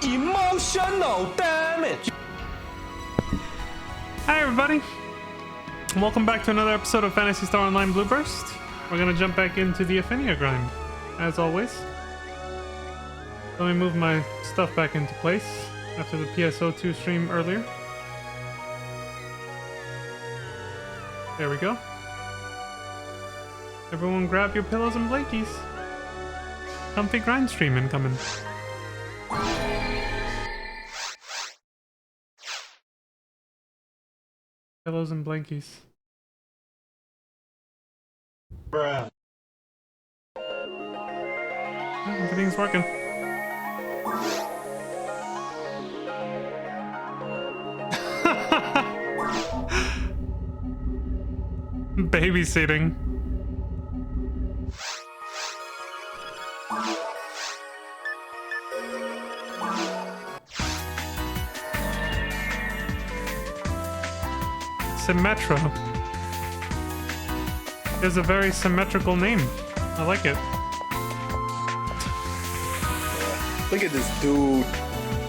Emotional damage. Hi everybody, welcome back to another episode of Phantasy Star Online Blue Burst. We're gonna jump back into the Affinia grind, as always. Let me move my stuff back into place after the PSO2 stream earlier. There we go. Everyone grab your pillows and blankies. Comfy grind stream incoming. Pillows and blankies. Bruh. Everything's working. Babysitting. Symmetra. Is a very symmetrical name. I like it. Look at this dude.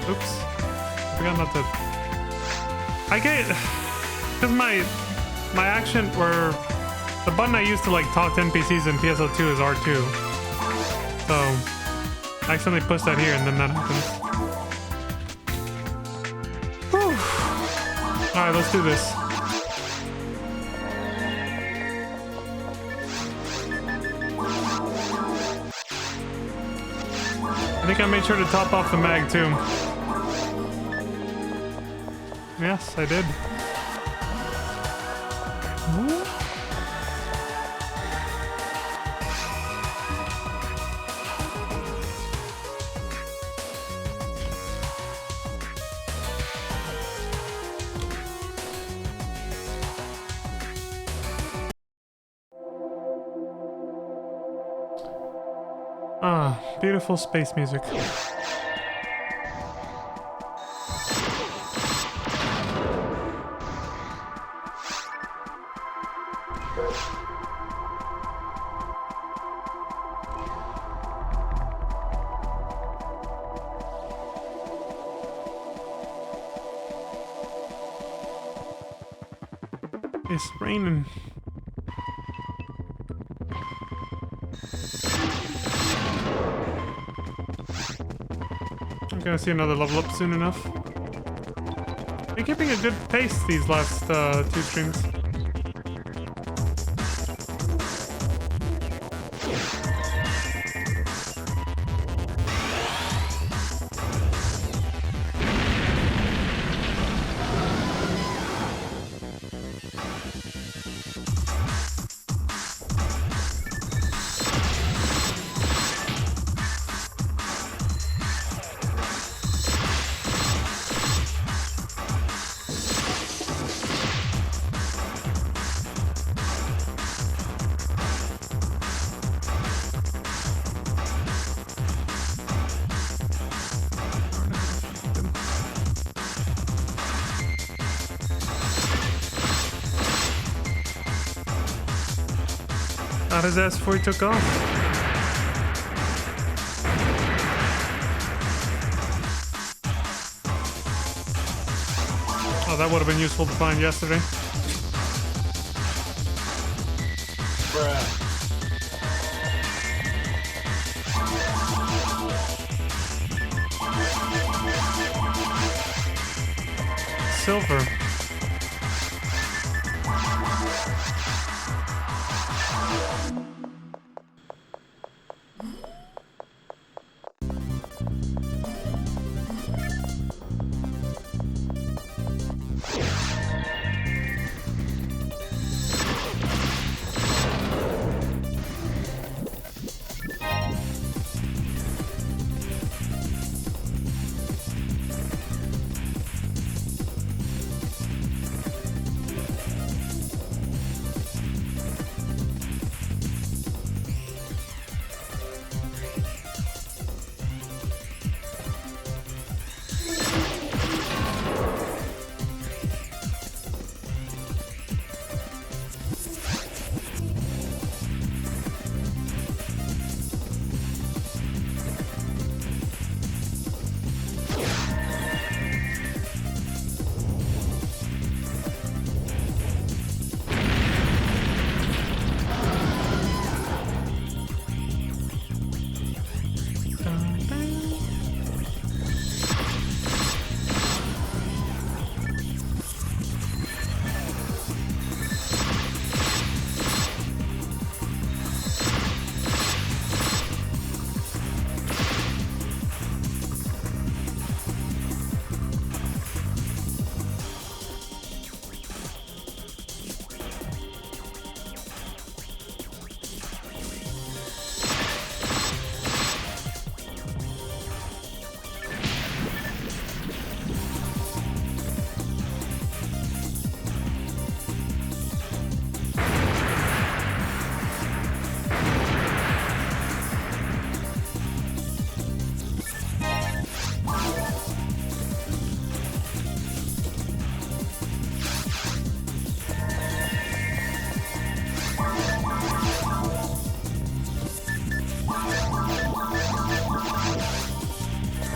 Oops. I forgot not to... I get... Because my action, or the button I use to like talk to NPCs in PSO2 is R2. So I accidentally push that here and then that happens. Whew. Alright, let's do this. I think I made sure to top off the mag too. Yes, I did. Ah, beautiful space music. It's raining. I'm gonna see another level up soon enough. Been keeping a good pace these last two streams. Got his ass before he took off. Oh, that would have been useful to find yesterday. Bruh. Silver.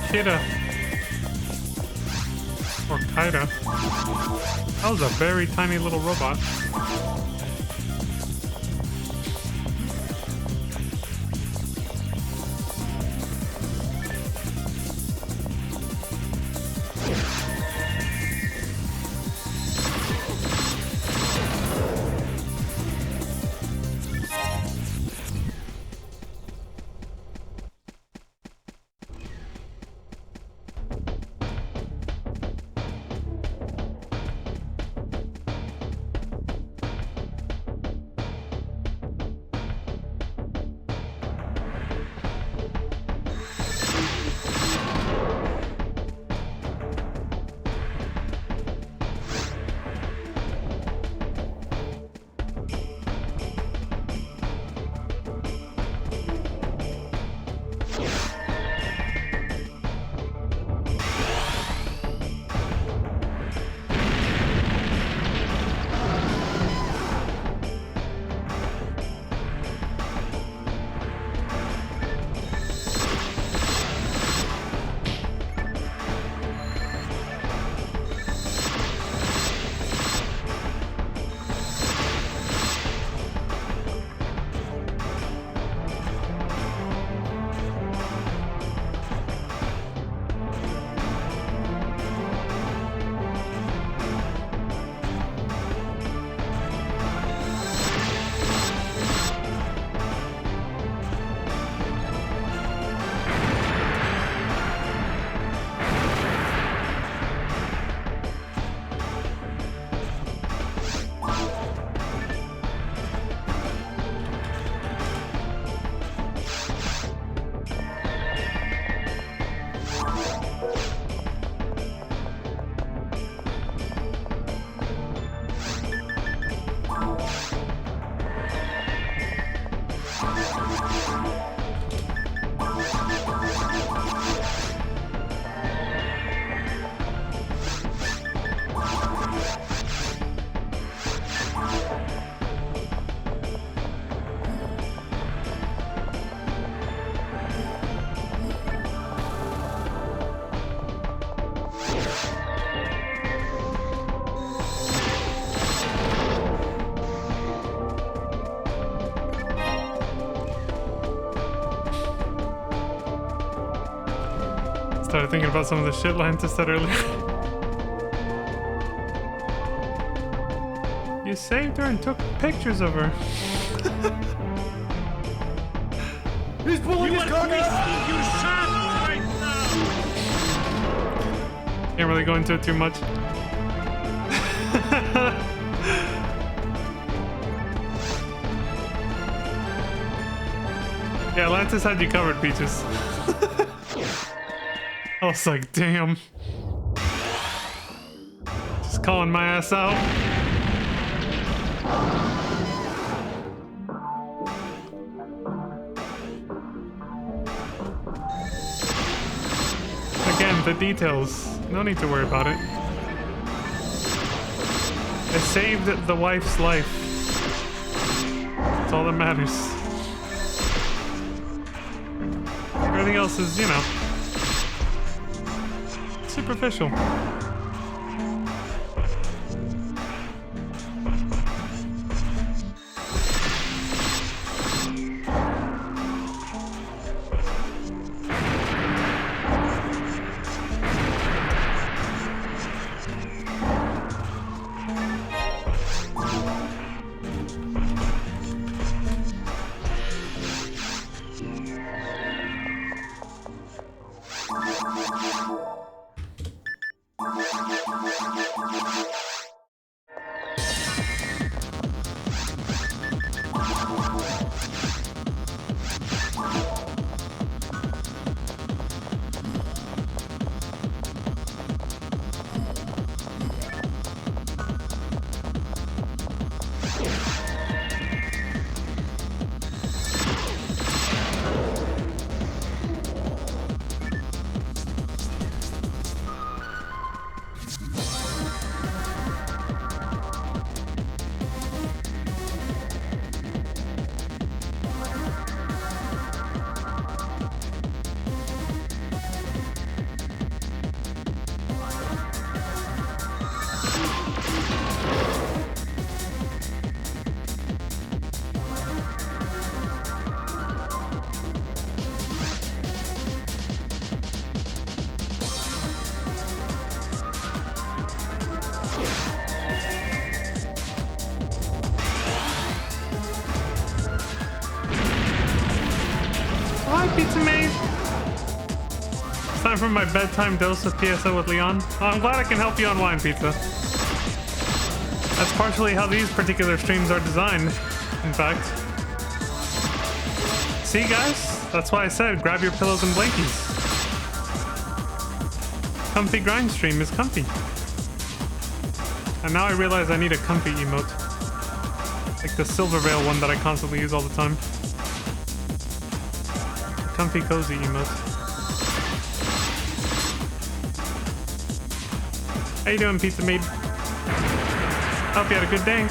Kida. Or Kaida. That was a very tiny little robot. Started thinking about some of the shit Lantis said earlier. You saved her and took pictures of her. He's pulling his gun out! You shot right now! Can't really go into it too much. Yeah, Lantis had you covered, Peaches. I was like, damn. Just calling my ass out. Again, the details. No need to worry about it. I saved the wife's life. That's all that matters. Everything else is, you know, superficial. for my bedtime dose of PSO with Leon? Oh, I'm glad I can help you unwind, Pizza. That's partially how these particular streams are designed, in fact. See, guys? That's why I said grab your pillows and blankies. Comfy grind stream is comfy. And now I realize I need a comfy emote. Like the Silver Veil one that I constantly use all the time. Comfy cozy emote. How you doing, Pizza Maid? Hope you had a good day.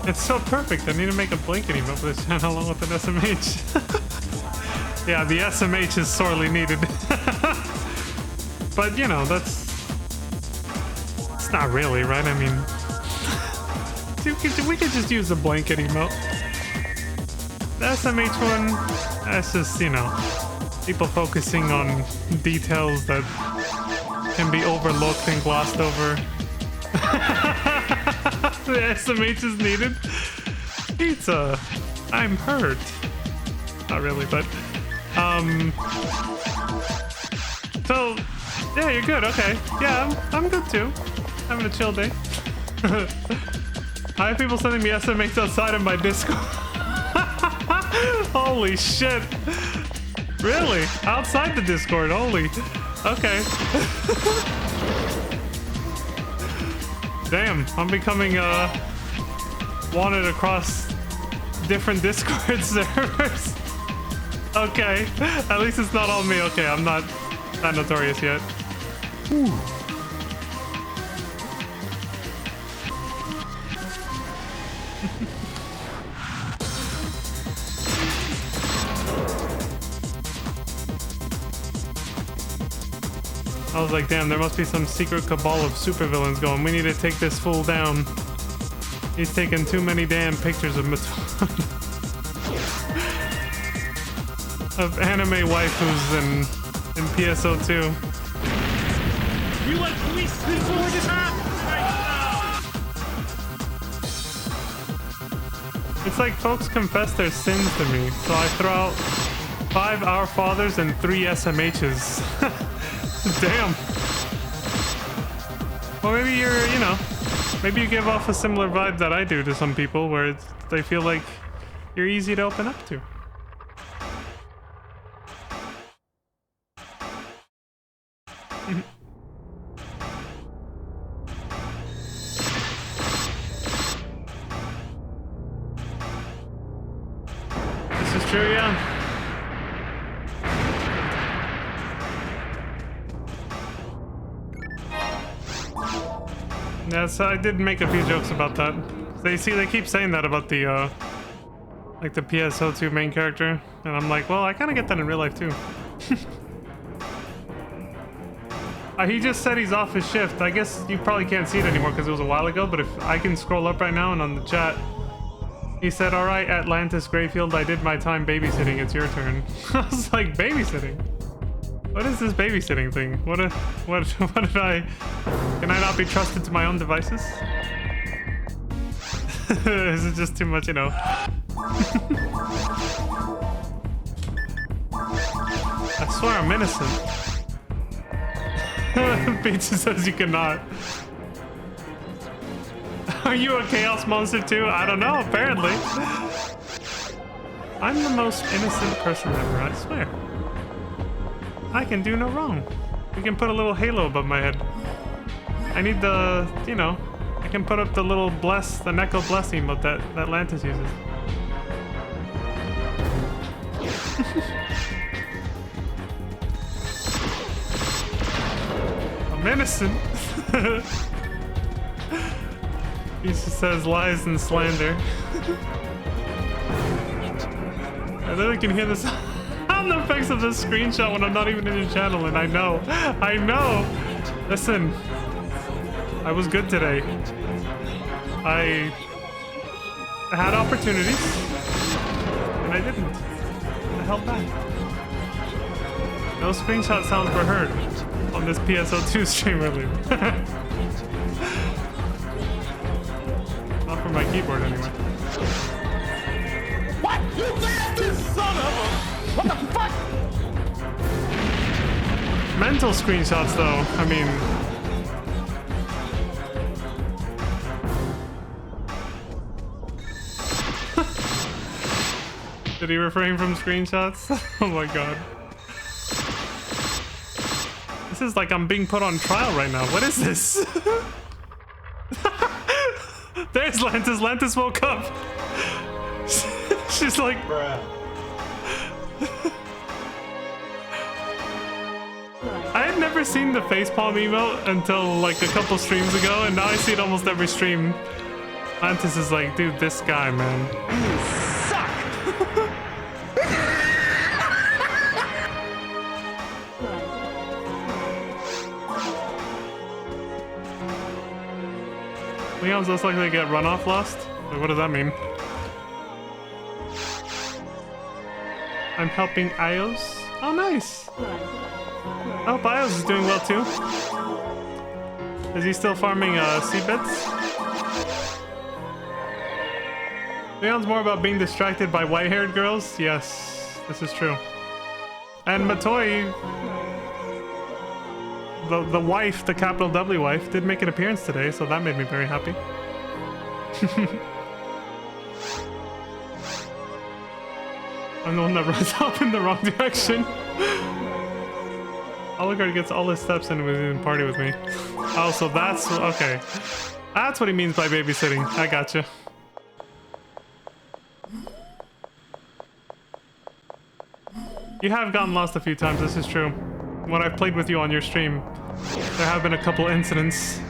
It's so perfect. I need to make a blanket emote for this channel along with an SMH. Yeah, the SMH is sorely needed. But, you know, it's not really, right? I mean, we could just use the blanket emote. The SMH one, that's just, you know, people focusing on details that can be overlooked and glossed over. The SMH is needed. Pizza, I'm hurt. Not really, but so yeah, you're good. Okay, yeah, I'm good too. Having a chill day. I have people sending me SMH outside of my Discord. Holy shit! Really? Outside the Discord? Holy. Okay. Damn, I'm becoming wanted across different Discord servers. Okay, at least it's not all me. Okay, I'm not that notorious yet. Whew. I was like, damn, there must be some secret cabal of supervillains going. We need to take this fool down. He's taking too many damn pictures of of anime waifus in PSO2. You want police before this happens right now! It's like folks confess their sins to me, so I throw out 5 Our Fathers and 3 SMHs. Damn. Well, maybe you're, you know, maybe you give off a similar vibe that I do to some people, where they feel like you're easy to open up to. This is true, yeah. Yes, I did make a few jokes about that. They keep saying that about the like the PSO2 main character, and I'm like, well, I kind of get that in real life too. He just said he's off his shift. I guess you probably can't see it anymore because it was a while ago, but if I can scroll up right now and on the chat, he said, all right, Atlantis Grayfield, I did my time babysitting. It's your turn. I was like, babysitting? What is this babysitting thing? What did I... Can I not be trusted to my own devices? Is it just too much, you know? I swear I'm innocent. Pizza says you cannot. Are you a chaos monster too? I don't know, apparently. I'm the most innocent person ever, I swear. I can do no wrong. We can put a little halo above my head. I need the, you know, I can put up the little bless, the Neko bless emote that Atlantis uses. I'm innocent. He just says lies and slander. I literally can hear the sound effects of this screenshot when I'm not even in your channel, and I know. Listen, I was good today. I had opportunities, and I didn't. I held back. No screenshot sounds were heard on this PSO2 stream earlier. Not from my keyboard, anyway. mental screenshots, though. I mean... Did he refrain from screenshots? Oh my god. This is like I'm being put on trial right now. What is this? There's Lantis. Lantis woke up. She's like... Bruh. I had never seen the facepalm emote until like a couple streams ago, and now I see it almost every stream. Lantis is like, dude, this guy, man. You suck! Leon's less likely to get runoff lost? Wait, what does that mean? I'm helping Ios? Oh, nice! I hope Ios is doing well too. Is he still farming seabeds? Leon's more about being distracted by white-haired girls? Yes, this is true. And Matoi, the wife, the capital W wife, did make an appearance today, so that made me very happy. I'm the one that runs off in the wrong direction. Oligard gets all his steps in within party with me. Oh, so that's... okay. That's what he means by babysitting. I gotcha. You have gotten lost a few times, this is true. When I've played with you on your stream, there have been a couple incidences,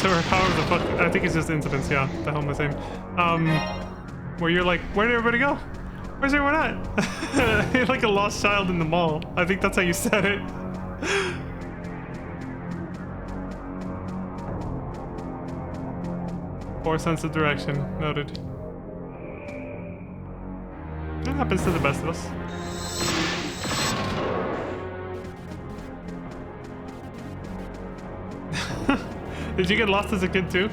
or however the fuck, I think it's just incidents, yeah, the hell am I saying? Where you're like, where did everybody go? Where's everyone at? You're like a lost child in the mall. I think that's how you said it. Poor sense of direction, noted. That happens to the best of us. Did you get lost as a kid too?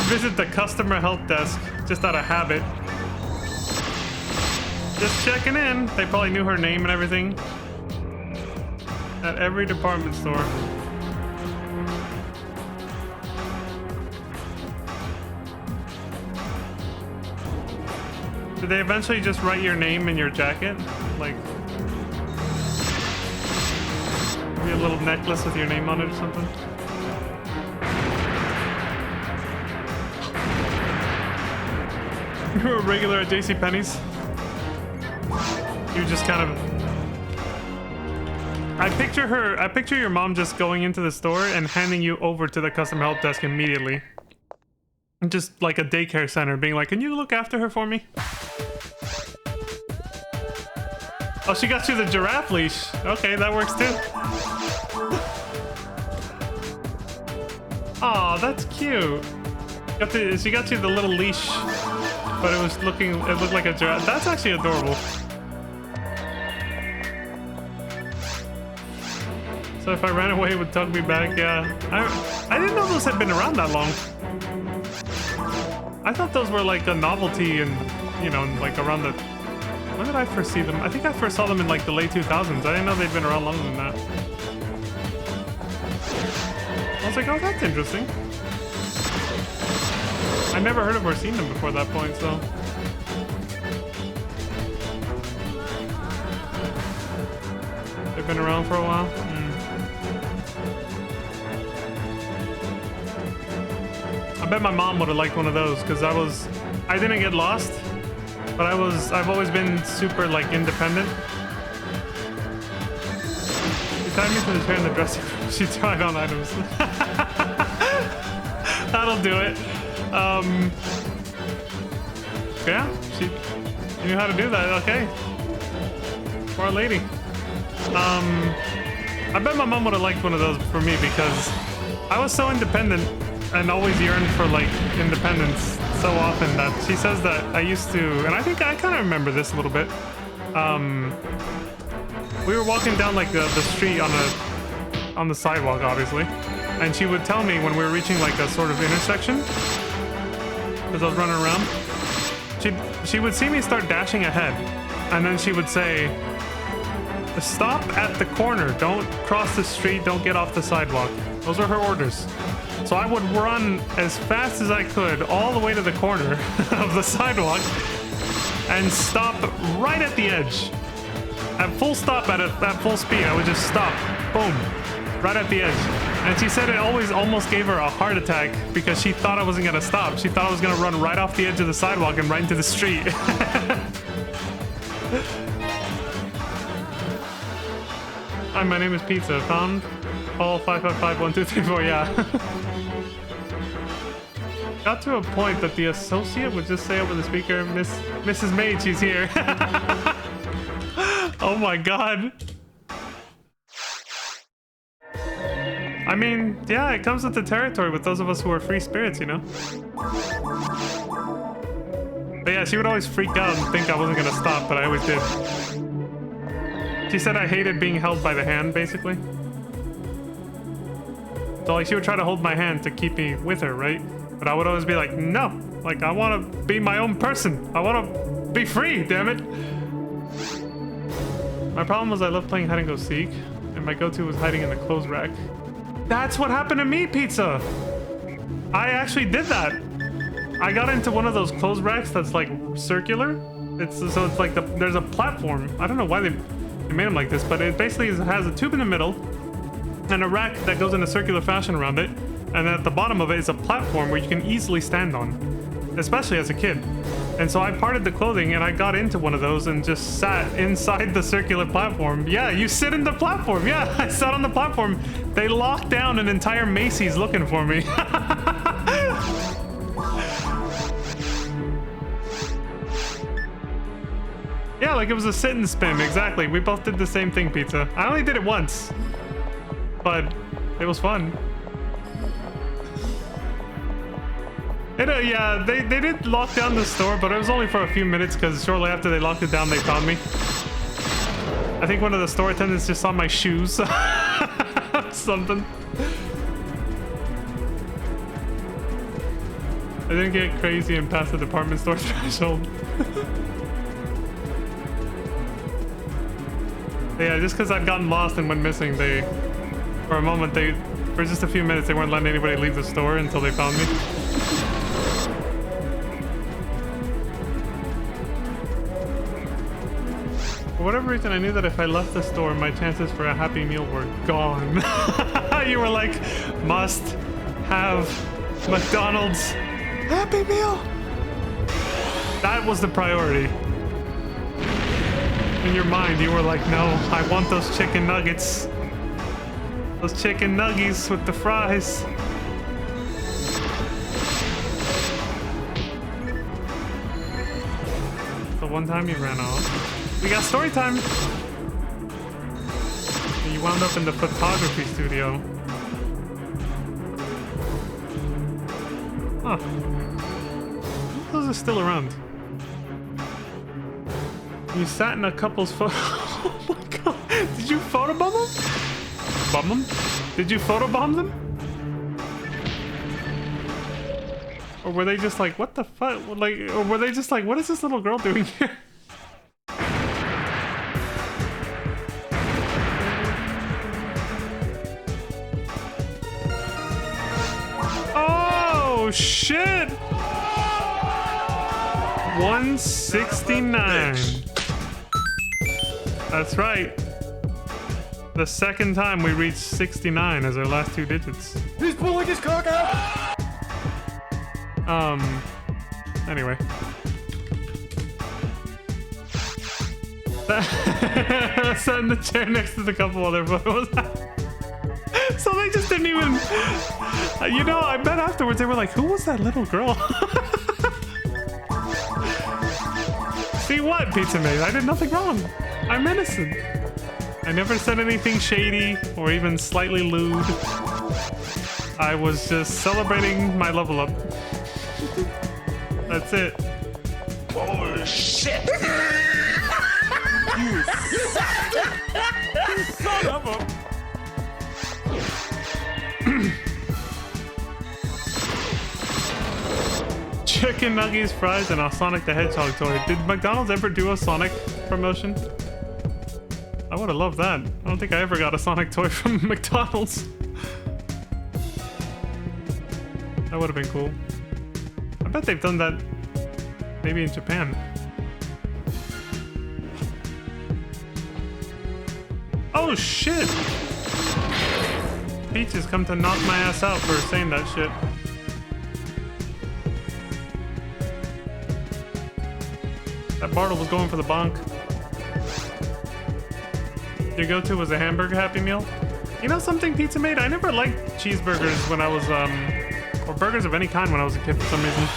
Visit the customer help desk just out of habit. Just checking in. They probably knew her name and everything. At every department store. Did they eventually just write your name in your jacket? Like, maybe a little necklace with your name on it or something? You were a regular at JCPenney's? You just kind of... I picture your mom just going into the store and handing you over to the customer help desk immediately. Just like a daycare center, being like, can you look after her for me? Oh, she got you the giraffe leash. Okay, that works too. Aw, that's cute. She got you the little leash, but it looked like a giraffe. That's actually adorable. So if I ran away, it would tug me back, yeah. I didn't know those had been around that long. I thought those were like a novelty and, you know, like around the... When did I first see them? I think I first saw them in like the late 2000s. I didn't know they'd been around longer than that. I was like, oh, that's interesting. I never heard of or seen them before that point, so... They've been around for a while? I bet my mom would have liked one of those, because I didn't get lost, but I've always been super, like, independent. She tied me to the chair in the dressing room. She tried on items. That'll do it. Yeah, she knew how to do that, okay. Poor lady. I bet my mom would have liked one of those for me because I was so independent and always yearned for like independence. so often that she says that I used to, and I think I kind of remember this a little bit. We were walking down like the street on the sidewalk, obviously, and she would tell me when we were reaching like a sort of intersection, because I was running around. She would see me start dashing ahead, and then she would say, "Stop at the corner. Don't cross the street. Don't get off the sidewalk." Those are her orders. So I would run as fast as I could all the way to the corner of the sidewalk and stop right at the edge. At full stop, at full speed, I would just stop. Boom. Right at the edge. And she said it always almost gave her a heart attack because she thought I wasn't going to stop. She thought I was going to run right off the edge of the sidewalk and right into the street. Hi, my name is Pizza. Found Paul 555-1234. Yeah. Got to a point that the associate would just say over the speaker, Mrs. Maid, she's here. Oh my god. I mean, yeah, it comes with the territory with those of us who are free spirits, you know? But yeah, she would always freak out and think I wasn't gonna stop, but I always did. She said I hated being held by the hand, basically. So like she would try to hold my hand to keep me with her, right? But I would always be like, no, like I want to be my own person. I want to be free, damn it. My problem was I loved playing hide and go seek, and my go-to was hiding in the clothes rack. That's what happened to me, Pizza. I actually did that. I got into one of those clothes racks that's like circular. It's like there's a platform. I don't know why they made them like this, but it basically has a tube in the middle and a rack that goes in a circular fashion around it. And at the bottom of it is a platform where you can easily stand on, especially as a kid. And so I parted the clothing and I got into one of those and just sat inside the circular platform. Yeah, you sit in the platform. Yeah, I sat on the platform. They locked down an entire Macy's looking for me. Yeah, like it was a sit and spin, exactly. We both did the same thing, Pizza. I only did it once, but it was fun. Yeah, they did lock down the store, but it was only for a few minutes because shortly after they locked it down, they found me. I think one of the store attendants just saw my shoes. Something. I didn't get crazy and pass the department store threshold. Yeah, just because I'd gotten lost and went missing, for just a few minutes, they weren't letting anybody leave the store until they found me. For whatever reason, I knew that if I left the store, my chances for a Happy Meal were gone. You were like, must have McDonald's Happy Meal. That was the priority. In your mind, you were like, no, I want those chicken nuggets. Those chicken nuggies with the fries. The one time you ran off. We got story time. You wound up in the photography studio. Huh. Those are still around. You sat in a couple's photo. Oh my god. Did you photobomb them? Bomb them? Did you photobomb them? Or were they just like, what the fuck? Like, or were they just like, what is this little girl doing here? Oh shit! 169. That's right. The second time we reached 69 as our last two digits. He's pulling his cock out! Anyway. Sat in the chair next to the couple other photos. So they just didn't even... You know, I bet afterwards they were like, who was that little girl? See what, Pizza Maid? I did nothing wrong. I'm innocent. I never said anything shady or even slightly lewd. I was just celebrating my level up. That's it. Oh shit! You son of a... Chicken nuggets, fries, and a Sonic the Hedgehog toy. Did McDonald's ever do a Sonic promotion? I would have loved that. I don't think I ever got a Sonic toy from McDonald's. That would have been cool. I bet they've done that maybe in Japan. Oh shit! Peach has come to knock my ass out for saying that shit. That Bartle was going for the bonk. Your go-to was a hamburger Happy Meal? You know something Pizza made? I never liked cheeseburgers when I was, or burgers of any kind when I was a kid for some reason.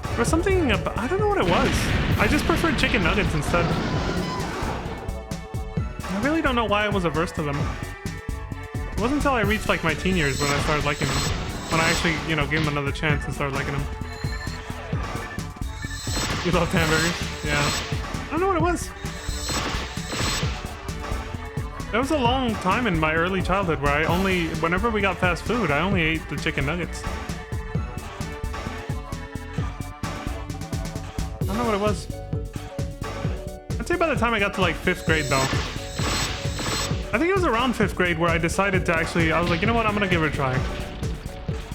There was something about, I don't know what it was. I just preferred chicken nuggets instead. I really don't know why I was averse to them. It wasn't until I reached like my teen years when I started liking them. When I actually, you know, gave them another chance and started liking them. You loved hamburgers? Yeah. I don't know what it was. There was a long time in my early childhood where I only, whenever we got fast food, I only ate the chicken nuggets. I don't know what it was. I'd say by the time I got to like 5th grade though. I think it was around 5th grade where I decided to actually, I was like, you know what, I'm gonna give it a try.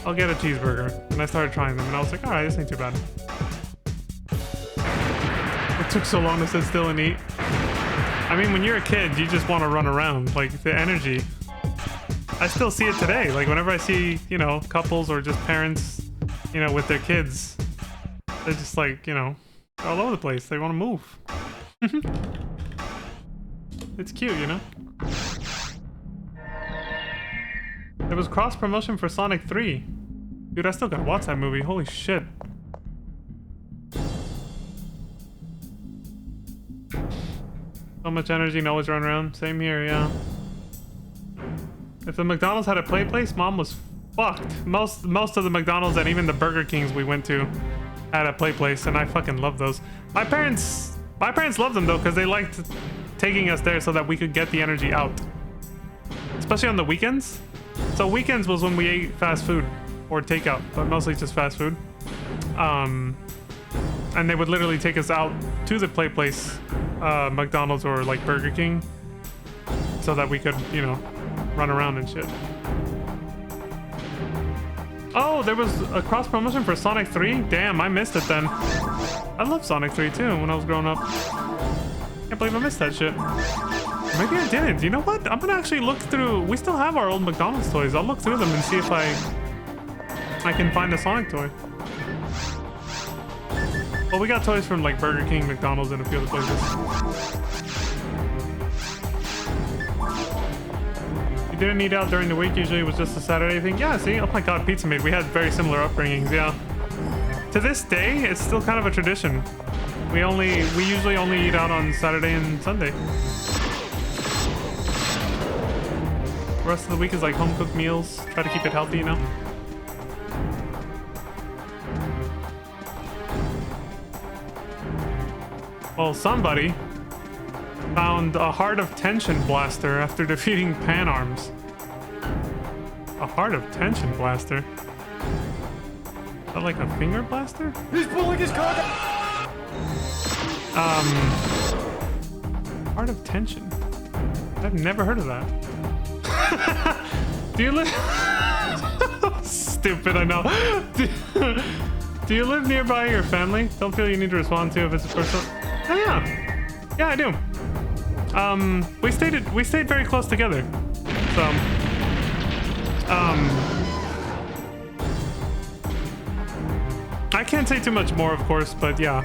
I'll get a cheeseburger. And I started trying them and I was like, alright, this ain't too bad. It took so long to sit still and eat. I mean, when you're a kid, you just want to run around. Like, the energy. I still see it today. Like, whenever I see, you know, couples or just parents, you know, with their kids, they're just like, you know, all over the place. They want to move. It's cute, you know? There was cross-promotion for Sonic 3. Dude, I still gotta watch that movie. Holy shit. So much energy and always run around. Same here, yeah. If the McDonald's had a play place, Mom was fucked. Most of the McDonald's and even the Burger Kings we went to had a play place, and I fucking love those. My parents loved them though, because they liked taking us there so that we could get the energy out. Especially on the weekends. So weekends was when we ate fast food or takeout, but mostly just fast food. And they would literally take us out to the play place, McDonald's or like Burger King, so that we could, you know, run around and shit. Oh, there was a cross promotion for Sonic 3? Damn, I missed it then. I loved Sonic 3 too when I was growing up. Can't believe I missed that shit. Maybe I didn't. You know what? I'm gonna actually look through. We still have our old McDonald's toys. I'll look through them and see if I can find a Sonic toy. Well, we got toys from like Burger King, McDonald's, and a few other places. You didn't eat out during the week, usually it was just a Saturday thing? Yeah, see? Oh my god, Pizza Mate. We had very similar upbringings, yeah. To this day, it's still kind of a tradition. We usually only eat out on Saturday and Sunday. The rest of the week is like home-cooked meals. Try to keep it healthy, you know? Well, somebody found a Heart of Tension blaster after defeating Pan Arms. A Heart of Tension blaster? Is that like a finger blaster? He's pulling his cock. Heart of Tension. I've never heard of that. Do you live... Stupid, I know. Do you live nearby your family? Don't feel you need to respond to if it's a person... Oh yeah. Yeah, I do. We stayed very close together. So I can't say too much more, of course, but yeah.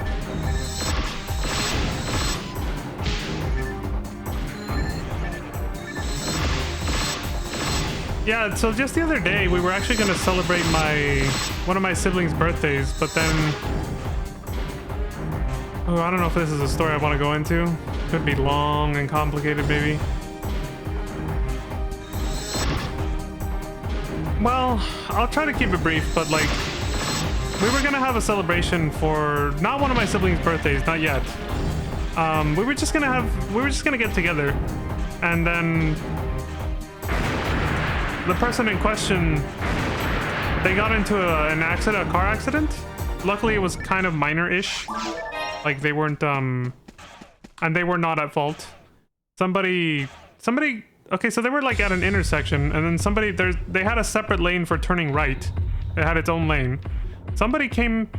Yeah, so just the other day we were actually gonna celebrate one of my siblings' birthdays, but then oh, I don't know if this is a story I want to go into. Could be long and complicated, maybe. Well, I'll try to keep it brief, but like, we were gonna have a celebration for not one of my siblings' birthdays, not yet. We were just gonna get together, and then the person in question, they got into a car accident. Luckily, it was kind of minor-ish. Like they weren't, and they were not at fault. Somebody. Okay, so they were like at an intersection, and then they had a separate lane for turning right. It had its own lane. Somebody came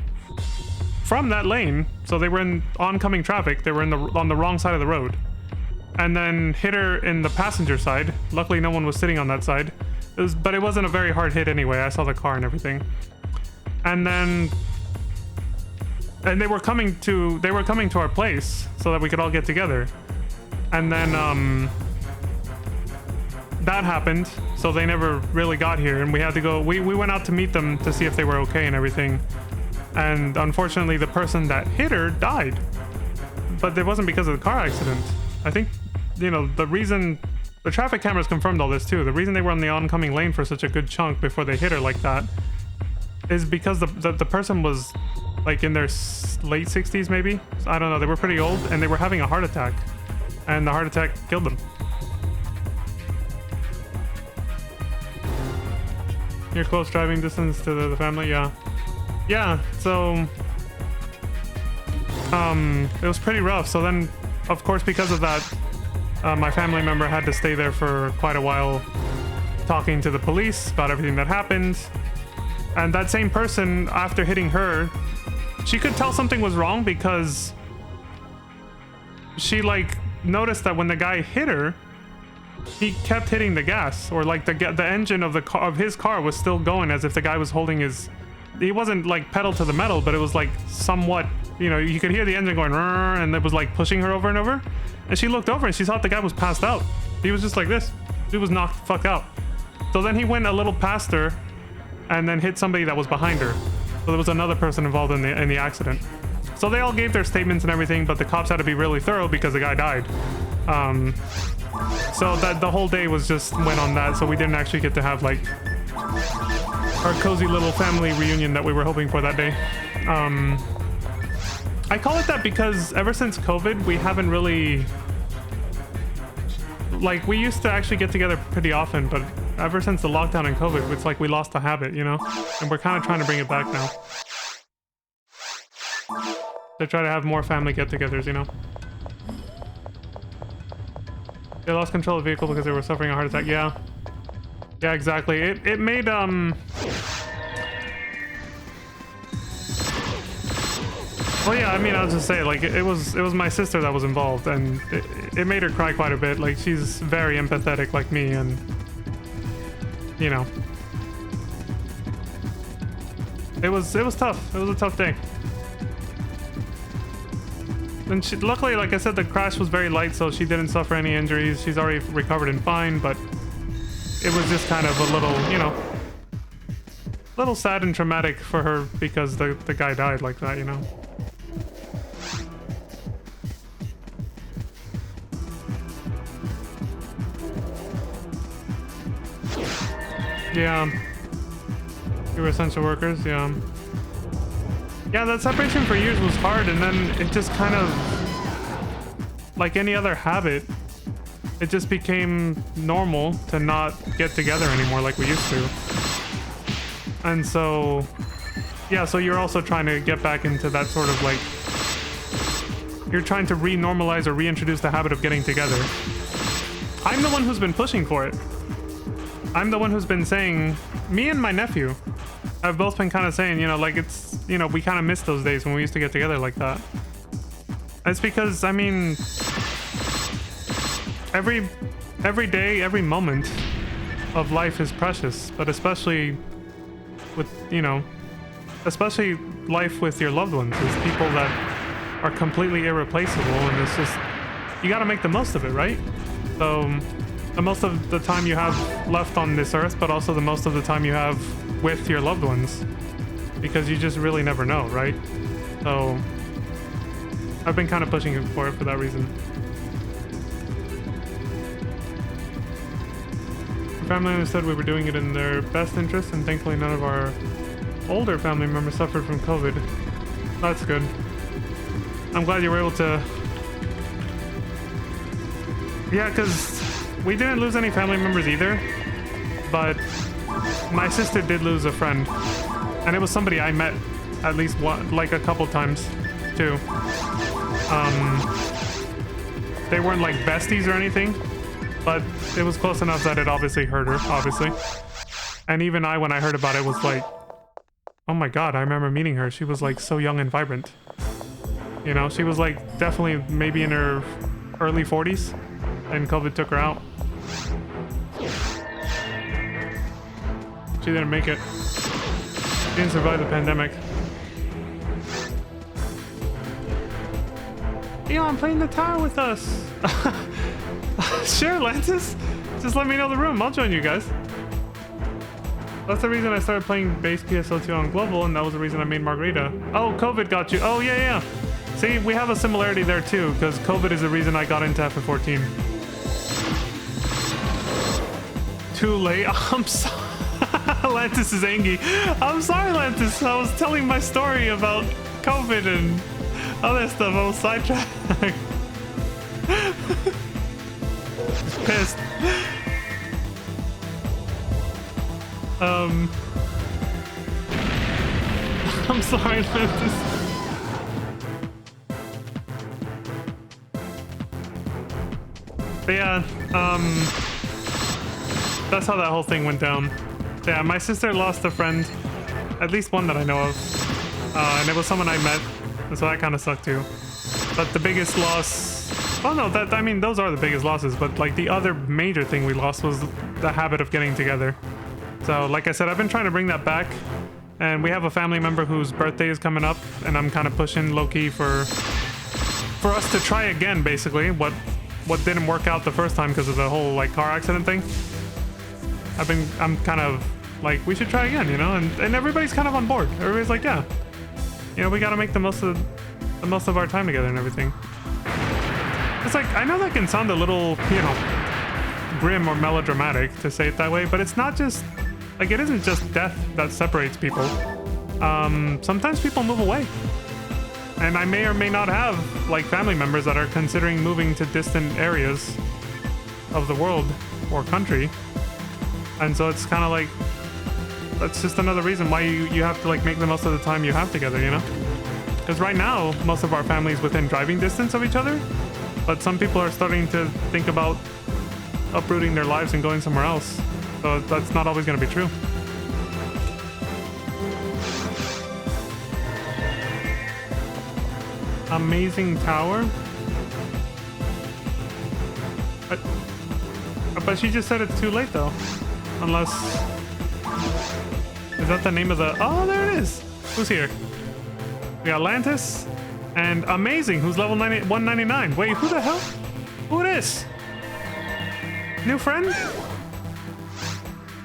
from that lane, so they were in oncoming traffic. They were on the wrong side of the road, and then hit her in the passenger side. Luckily, no one was sitting on that side. But it wasn't a very hard hit anyway. I saw the car and everything. And then, they were coming to our place so that we could all get together. And then that happened, so they never really got here, and we had to go. We went out to meet them to see if they were okay and everything. And unfortunately, the person that hit her died. But it wasn't because of the car accident. I think, you know, the reason. The traffic cameras confirmed all this too. The reason they were on the oncoming lane for such a good chunk before they hit her like that is because the person was like in their late 60s maybe. I don't know. They were pretty old and they were having a heart attack, and the heart attack killed them. You're close driving distance to the family, yeah. Yeah, so it was pretty rough. So then, of course, because of that, my family member had to stay there for quite a while talking to the police about everything that happened. And that same person, after hitting her, she could tell something was wrong because she like noticed that when the guy hit her, he kept hitting the gas, or like the engine of his car was still going as if the guy was holding his. He wasn't like pedal to the metal, but it was like somewhat, you know, you could hear the engine going, and it was like pushing her over and over. And she looked over and she thought the guy was passed out. He was just like this. He was knocked the fuck out. So then he went a little past her and then hit somebody that was behind her. So there was another person involved in the accident. So they all gave their statements and everything, but the cops had to be really thorough because the guy died. So that the whole day was just went on that. So we didn't actually get to have like our cozy little family reunion that we were hoping for that day. I call it that because ever since COVID, we haven't really, like, we used to actually get together pretty often, but ever since the lockdown and COVID, it's like we lost the habit, you know? And we're kind of trying to bring it back now. To try to have more family get-togethers, you know? They lost control of the vehicle because they were suffering a heart attack. Yeah. Yeah, exactly. It made, well, yeah, I mean, I'll just say, like, it was my sister that was involved, and it made her cry quite a bit. Like, she's very empathetic like me, and, you know. It was tough. It was a tough day. And luckily, like I said, the crash was very light, so she didn't suffer any injuries. She's already recovered and fine, but it was just kind of a little, you know, little sad and traumatic for her because the guy died like that, you know. Yeah. You were essential workers, yeah. Yeah, that separation for years was hard, and then it just kind of, like any other habit, it just became normal to not get together anymore like we used to. And so, yeah, so you're also trying to get back into that sort of like, you're trying to re-normalize or reintroduce the habit of getting together. I'm the one who's been pushing for it. I'm the one who's been saying, me and my nephew have both been kind of saying, you know, like it's, you know, we kind of miss those days when we used to get together like that. It's because, I mean, every day, every moment of life is precious, but especially with, you know, especially life with your loved ones is people that are completely irreplaceable, and it's just, you got to make the most of it, right? So the most of the time you have left on this earth, but also the most of the time you have with your loved ones, because you just really never know, right? So I've been kind of pushing for it for that reason. The family understood we were doing it in their best interest, and thankfully none of our older family member suffered from COVID. That's good. I'm glad you were able to... Yeah, because we didn't lose any family members either, but my sister did lose a friend, and it was somebody I met at least one, like a couple times too. They weren't like besties or anything, but it was close enough that it obviously hurt her, obviously. And even I, when I heard about it, was like, oh my god, I remember meeting her. She was like so young and vibrant. You know, she was like definitely maybe in her early 40s, and COVID took her out. She didn't make it. She didn't survive the pandemic. Elon, play in the tower with us. Sure, Lantis. Just let me know the room. I'll join you guys. That's the reason I started playing base PSO2 on global, and that was the reason I made Margarita. Oh, COVID got you. Oh, yeah, yeah. See, we have a similarity there too, because COVID is the reason I got into FF14. Too late. I'm sorry. Lantis is angry. I'm sorry, Lantis. I was telling my story about COVID and other stuff. I was sidetracked. He's pissed. I'm sorry, Lantis. But yeah, that's how that whole thing went down. Yeah, my sister lost a friend, at least one that I know of, and it was someone I met, and so that kind of sucked too. But the biggest loss, well, no, I mean, those are the biggest losses, but like the other major thing we lost was the habit of getting together. So like I said, I've been trying to bring that back, and we have a family member whose birthday is coming up, and I'm kind of pushing low-key for us to try again, basically, what didn't work out the first time because of the whole like car accident thing. I'm kind of like, we should try again, you know, and everybody's kind of on board. Everybody's like, yeah, you know, we got to make the most of our time together and everything. It's like, I know that can sound a little, you know, grim or melodramatic to say it that way, but it's not just like, it isn't just death that separates people. Sometimes people move away, and I may or may not have like family members that are considering moving to distant areas of the world or country. And so it's kind of like, that's just another reason why you have to like make the most of the time you have together, you know? Because right now, most of our family is within driving distance of each other, but some people are starting to think about uprooting their lives and going somewhere else. So that's not always going to be true. Amazing tower? But she just said it's too late though. Unless... Is that the name of the... Oh, there it is! Who's here? We got Lantis and Amazing, who's level 199. Wait, who the hell? Who it is? New friend?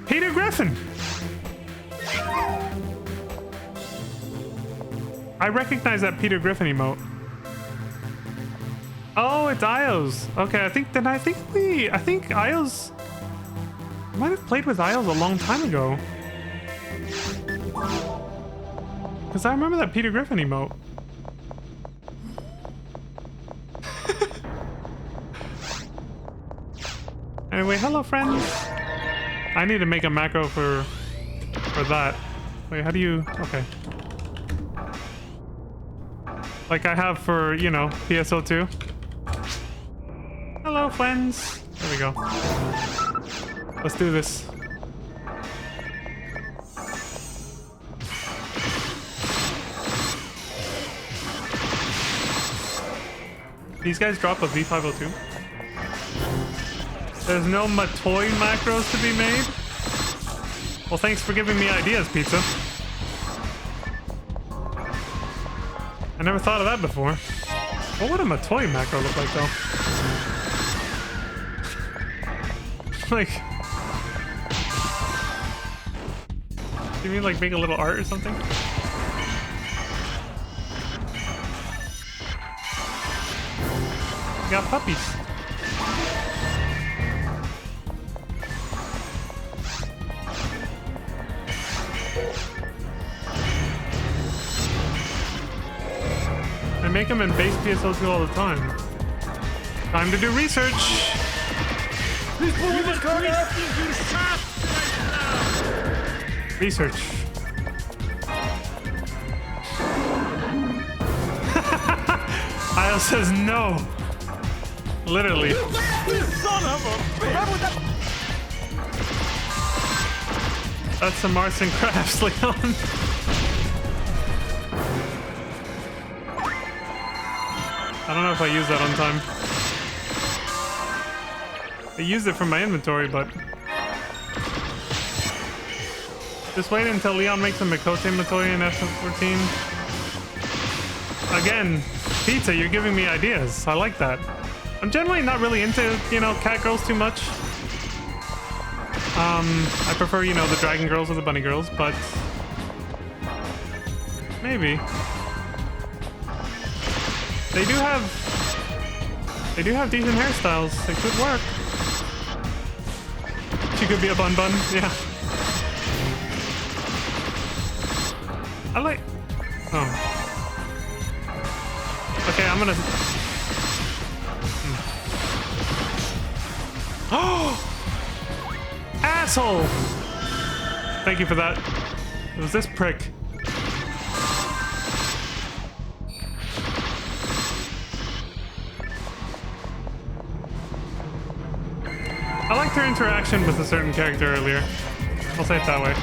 Peter Griffin! I recognize that Peter Griffin emote. Oh, it's Ios. Okay, I think Ios might have played with Ios a long time ago. Because I remember that Peter Griffin emote. Anyway, hello friends. I need to make a macro for that. Wait, how do you... Okay. Like I have for, you know, PSO2. Hello friends. There we go. Let's do this. These guys drop a V502. There's no Matoy macros to be made? Well, thanks for giving me ideas, Pizza. I never thought of that before. What would a Matoy macro look like, though? Like... Do you mean, like, make a little art or something? We got puppies. make them in base PSO2 all the time. Time to do research. Who's pulling this card out? Research. Io says no. Literally. Son of a bitch! That's some arts and crafts, Leon. I don't know if I used that on time. I used it from my inventory, but... Just wait until Leon makes a Mikote Matoya in SF14. Again, Pizza, you're giving me ideas. I like that. I'm generally not really into, you know, cat girls too much. I prefer, you know, the dragon girls or the bunny girls, but... Maybe. They do have decent hairstyles. It could work. She could be a bun, yeah. I like... Oh. Okay, I'm gonna... Oh! Asshole! Thank you for that. It was this prick. I liked her interaction with a certain character earlier. I'll say it that way.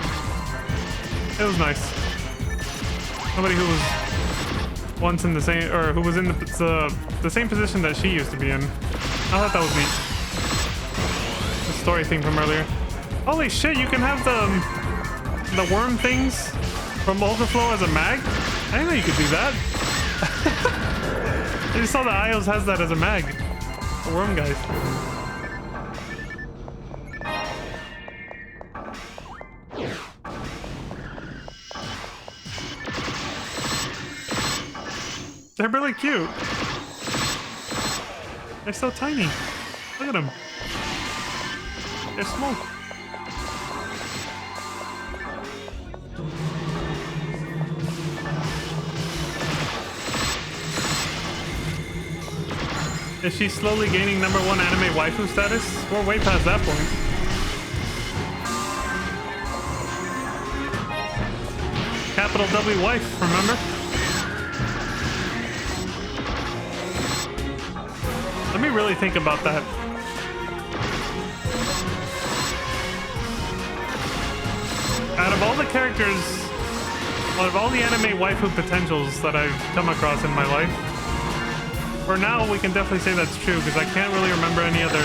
It was nice. Somebody who was once in the same, or who was in the same position that she used to be in. I thought that was neat. The story thing from earlier. Holy shit! You can have the worm things from Overflow as a mag. I didn't know you could do that. I just saw that Ios has that as a mag. The worm guys. They're really cute. They're so tiny. Look at them. They're small. Is she slowly gaining #1 anime waifu status? We're way past that point. Capital W wife, remember? Let me really think about that. Out of all the characters, out of all the anime waifu potentials that I've come across in my life, for now we can definitely say that's true because I can't really remember any other.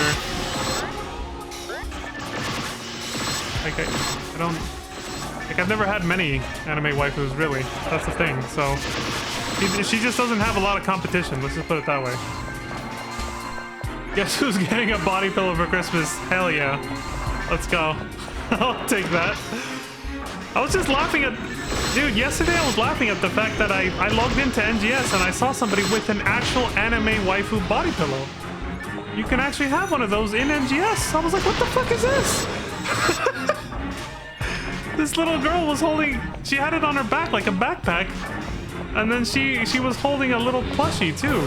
Like I don't. Like I've never had many anime waifus really. That's the thing. So she just doesn't have a lot of competition. Let's just put it that way. Guess who's getting a body pillow for Christmas? Hell yeah. Let's go. I'll take that. I was just laughing at... Dude, yesterday I was laughing at the fact that I logged into NGS and I saw somebody with an actual anime waifu body pillow. You can actually have one of those in NGS. I was like, what the fuck is this? This little girl was holding... She had it on her back like a backpack. And then she was holding a little plushie too.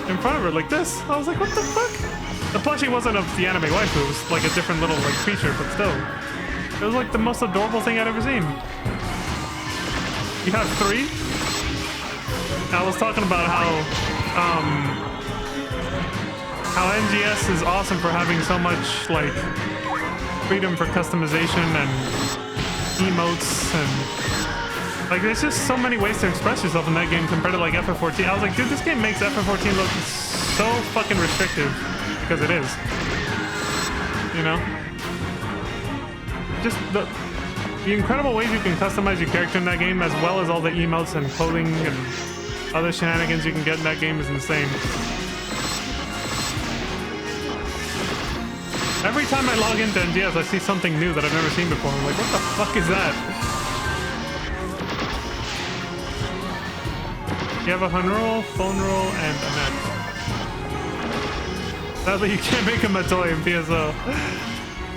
In front of her like this. I was like, what the fuck? The plushie wasn't of the anime waifu, it was like a different little like creature, but still. It was like the most adorable thing I'd ever seen. You have 3? I was talking about how NGS is awesome for having so much like freedom for customization and emotes and like there's just so many ways to express yourself in that game compared to like FF14. I was like, dude, this game makes FF14 look so fucking restrictive because it is. You know? Just the incredible ways you can customize your character in that game as well as all the emotes and clothing and other shenanigans you can get in that game is insane. Every time I log into NGS, I see something new that I've never seen before. I'm like, what the fuck is that? You have a Honroll, Phone Roll, and a net. Sadly, you can't make him a toy in PSO.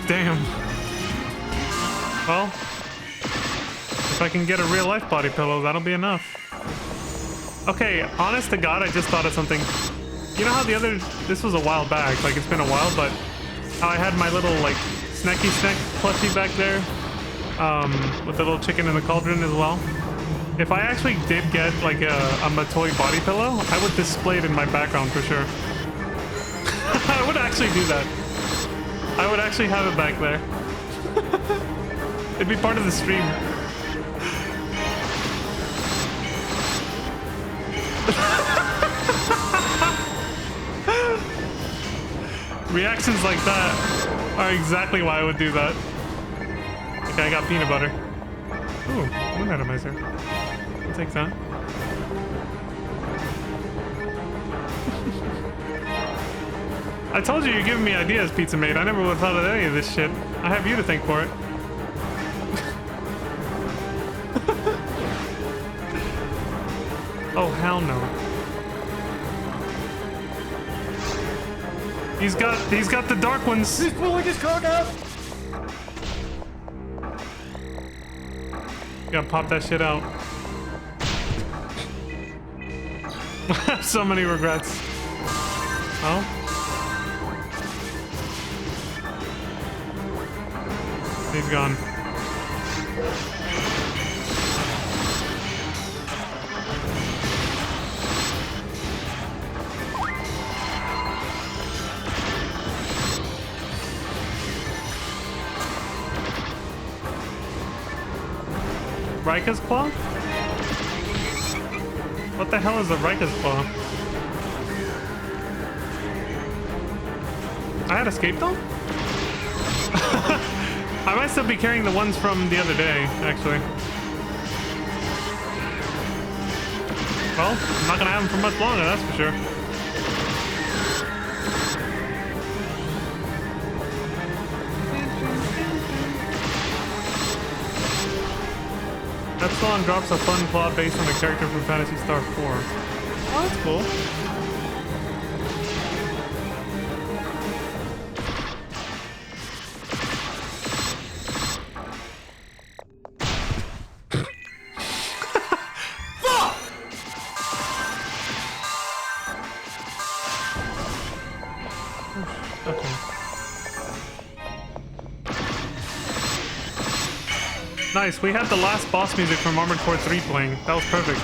Damn. Well, if I can get a real life body pillow, that'll be enough. Okay, honest to God, I just thought of something. You know how this was a while back, like it's been a while, but how I had my little like snacky snack plushie back there, with the little chicken in the cauldron as well. If I actually did get like a Matoi body pillow, I would display it in my background for sure. I would actually do that. I would actually have it back there. It'd be part of the stream. Reactions like that are exactly why I would do that. Okay, I got peanut butter. Ooh, moon atomizer. I'll take that. I told you you're giving me ideas, Pizza Mate. I never would have thought of any of this shit. I have you to thank for it. Oh, hell no. He's got the dark ones. He's pulling his cock out. Gotta pop that shit out. I have so many regrets. Oh? He's gone. Rika's Claw? What the hell is a Rika's Claw? I had escape though? I might still be carrying the ones from the other day, actually. Well, I'm not gonna have them for much longer, that's for sure. Epsilon drops a fun claw based on a character from Phantasy Star 4. Oh, that's cool. Nice, we had the last boss music from Armored Core 3 playing. That was perfect.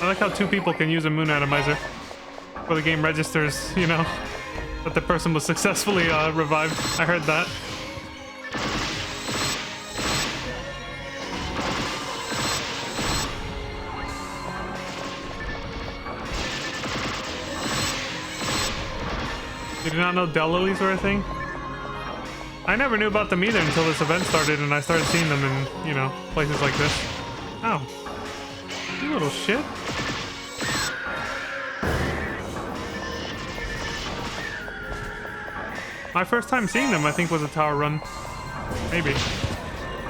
I like how two people can use a moon atomizer. Before the game registers, you know, that the person was successfully revived. I heard that. You did not know Delilies were a thing? I never knew about them either until this event started and I started seeing them in, you know, places like this. Ow. You little shit. My first time seeing them, I think, was a tower run. Maybe.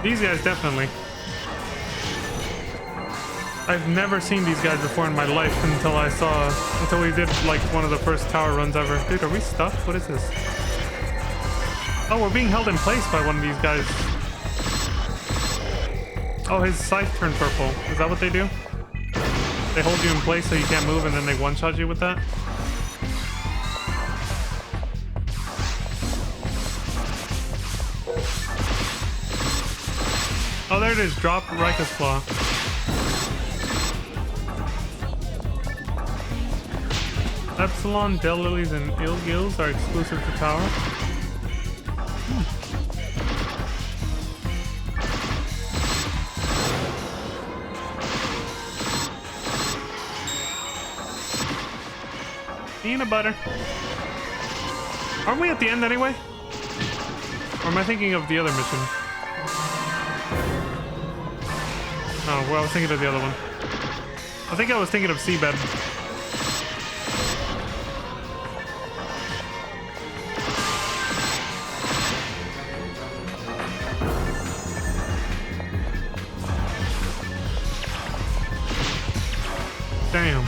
These guys, definitely. I've never seen these guys before in my life until we did like one of the first tower runs ever. Dude, are we stuck? What is this? Oh, we're being held in place by one of these guys. Oh, his scythe turned purple. Is that what they do? They hold you in place so you can't move and then they one-shot you with that? Oh, there it is. Drop Rika's Claw. Epsilon, Delilies, and Ilgils are exclusive to Tower. Peanut butter. Aren't we at the end anyway? Or am I thinking of the other mission? Oh, well, I was thinking of the other one. I think I was thinking of Seabed. Damn.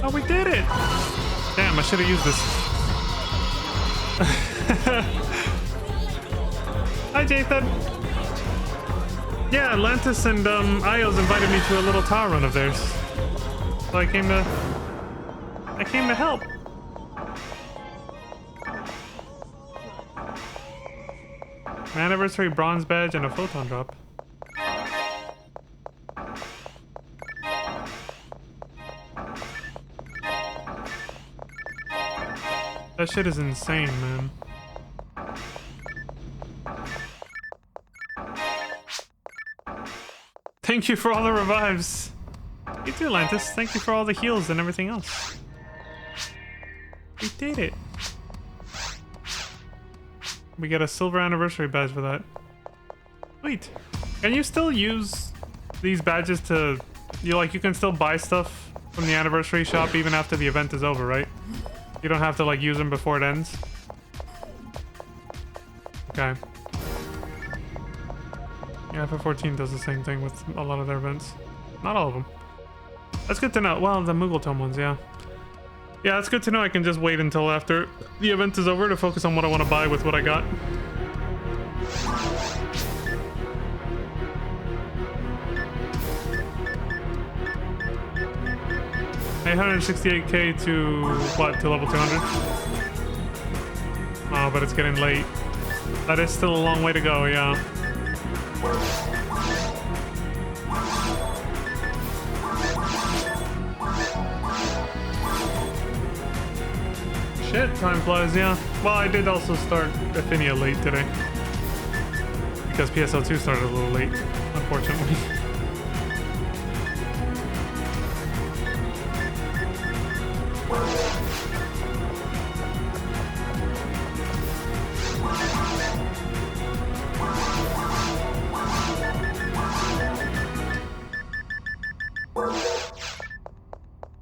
Oh, we did it! Damn, I should have used this. Hi, Jathan. Yeah, Atlantis and Ios invited me to a little tower run of theirs. So I came to help. An anniversary bronze badge and a photon drop. That shit is insane, man. Thank you for all the revives. You too, Lantis. Thank you for all the heals and everything else. We did it. We get a silver anniversary badge for that. Wait, can you still use these badges to... You can still buy stuff from the anniversary shop even after the event is over, right? You don't have to like use them before it ends. Okay. Yeah, FF14 does the same thing with a lot of their events. Not all of them. That's good to know. Well, the Moogle Tome ones, yeah. Yeah, it's good to know I can just wait until after the event is over to focus on what I want to buy with what I got. $868K to what? To level 200? Oh, but it's getting late. That is still a long way to go, yeah. Shit, time flies, yeah. Well, I did also start Affinia late today. Because PSO2 started a little late, unfortunately.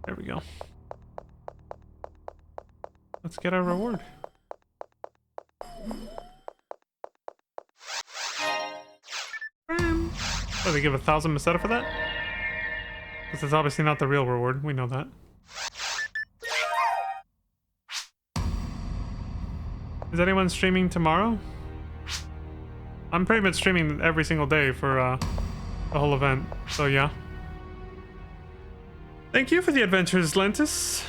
There we go. Let's get our reward. Oh, they give 1,000 Meseta for that? Because it's obviously not the real reward. We know that. Is anyone streaming tomorrow? I'm pretty much streaming every single day for the whole event. So yeah. Thank you for the adventures, Lentis.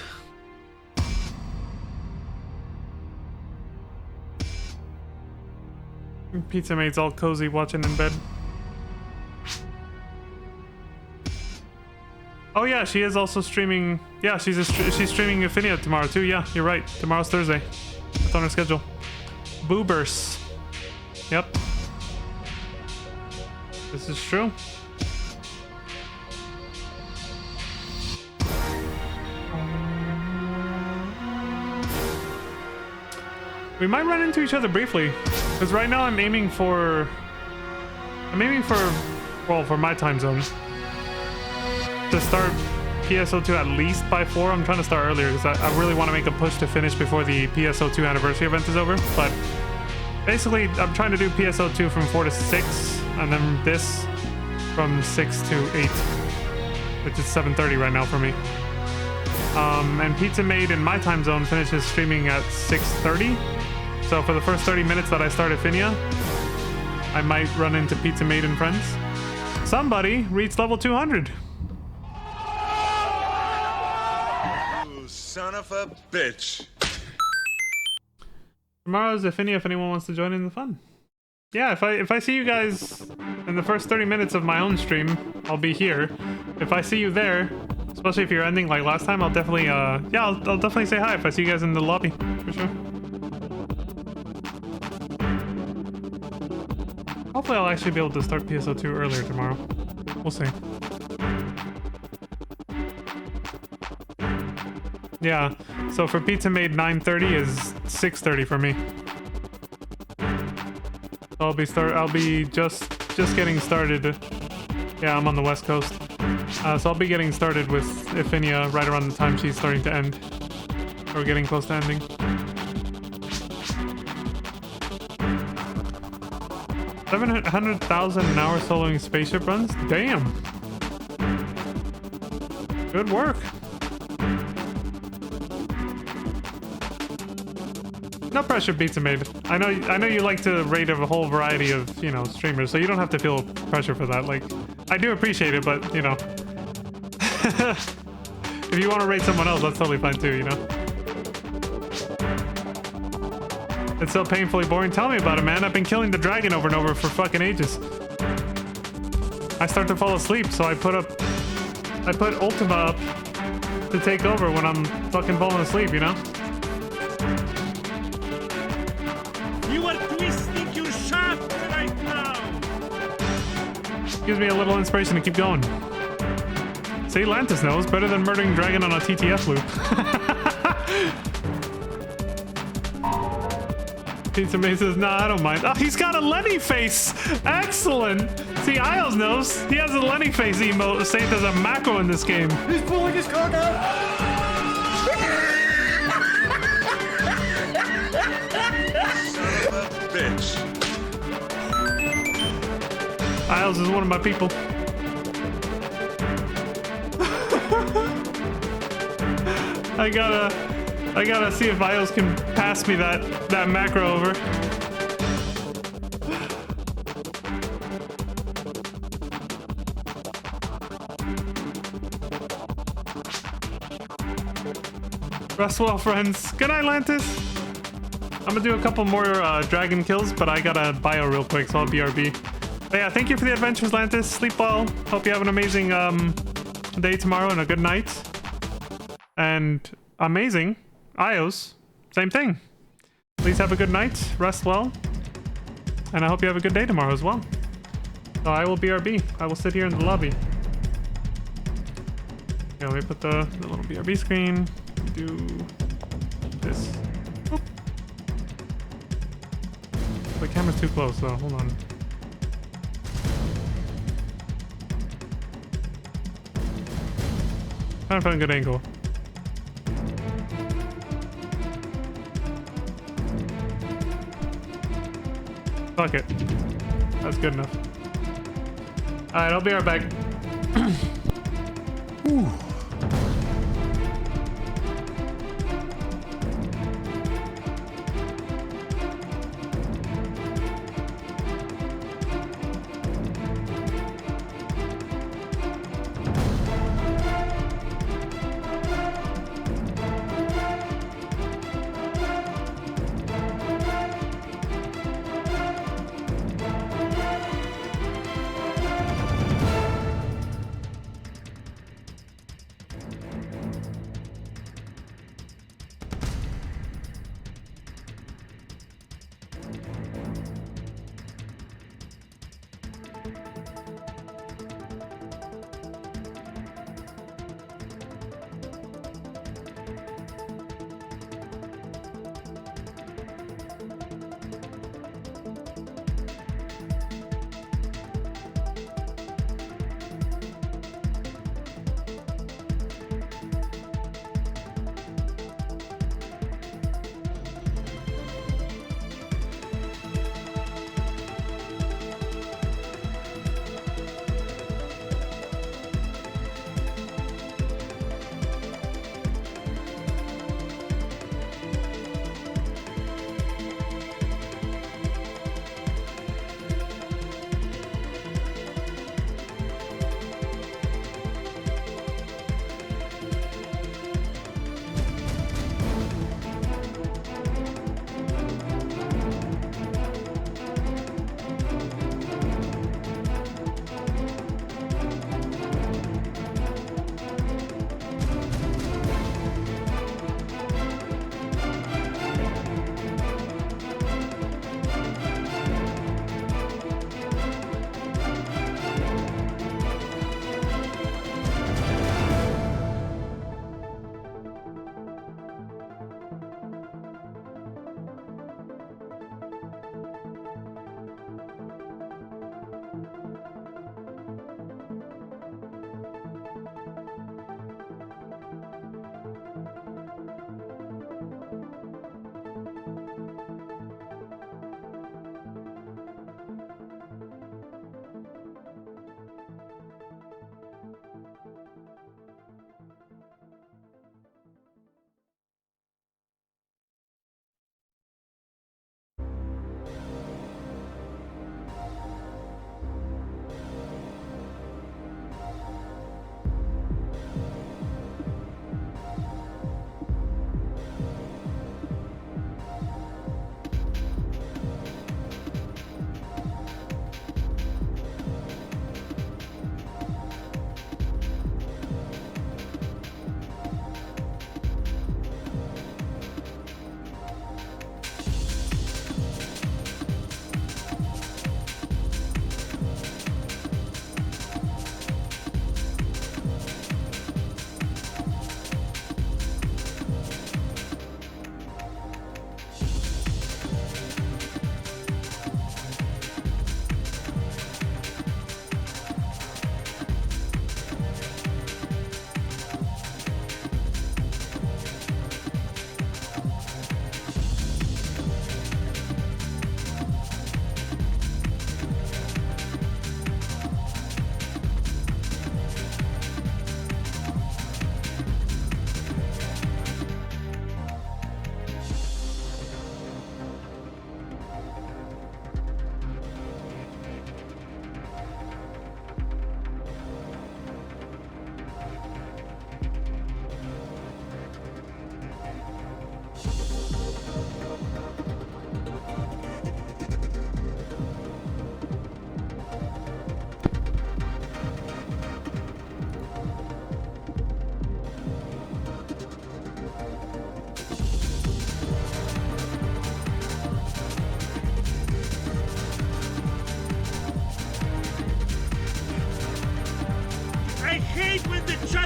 Pizza Mate's all cozy watching in bed. Oh yeah, she is also streaming. Yeah, she's streaming Affinia tomorrow too. Yeah, you're right. Tomorrow's Thursday. It's on her schedule. Boobers. Yep. This is true. We might run into each other briefly, because right now I'm aiming for, well, for my time zone, to start PSO2 at least by 4. I'm trying to start earlier because I really want to make a push to finish before the PSO2 anniversary event is over. But basically, I'm trying to do PSO2 from 4 to 6, and then this from 6 to 8, which is 7:30 right now for me. And Pizza Made in my time zone finishes streaming at 6:30. So for the first 30 minutes that I start Affinia, I might run into Pizza Made and friends. Somebody reached level 200. You son of a bitch. Tomorrow's Affinia if anyone wants to join in the fun. Yeah, if I see you guys in the first 30 minutes of my own stream, I'll be here. If I see you there, Especially if you're ending like last time, I'll definitely, yeah, I'll definitely say hi if I see you guys in the lobby, for sure. Hopefully I'll actually be able to start PSO2 earlier tomorrow. We'll see. Yeah, so for Pizza Made 9:30 is 6:30 for me. I'll be just getting started. Yeah, I'm on the West Coast. So I'll be getting started with Iffinia right around the time she's starting to end. Or getting close to ending. $700,000 an hour soloing spaceship runs? Damn! Good work. No pressure, Pizza Made. I know you like to rate a whole variety of, you know, streamers, so you don't have to feel pressure for that. Like, I do appreciate it, but, you know. If you want to rate someone else, that's totally fine too, you know? It's so painfully boring. Tell me about it, man. I've been killing the dragon over and over for fucking ages. I start to fall asleep, so I put Ultima up to take over when I'm fucking falling asleep, you know? You are twisting your shaft right now. Gives me a little inspiration to keep going. See, Lantis knows. Better than murdering dragon on a TTF loop. Pizza Mace says, nah, I don't mind. Oh, he's got a Lenny face. Excellent. See, Isles knows. He has a Lenny face emote saved as a macro in this game. He's pulling his cock out. Son of a bitch. Isles is one of my people. I gotta see if Isles can pass me that macro over. Rest well, friends. Good night, Lantis. I'm gonna do a couple more dragon kills, but I gotta bio real quick, so I'll BRB. But yeah, thank you for the adventures, Lantis. Sleep well. Hope you have an amazing day tomorrow and a good night. And amazing. Ios, same thing. Please have a good night. Rest well. And I hope you have a good day tomorrow as well. So I will BRB. I will sit here in the lobby. Okay, let me put the little BRB screen. Do this. Oop. The camera's too close, so hold on. Trying to find a good angle. Fuck it. That's good enough. Alright, I'll be right back. Whew.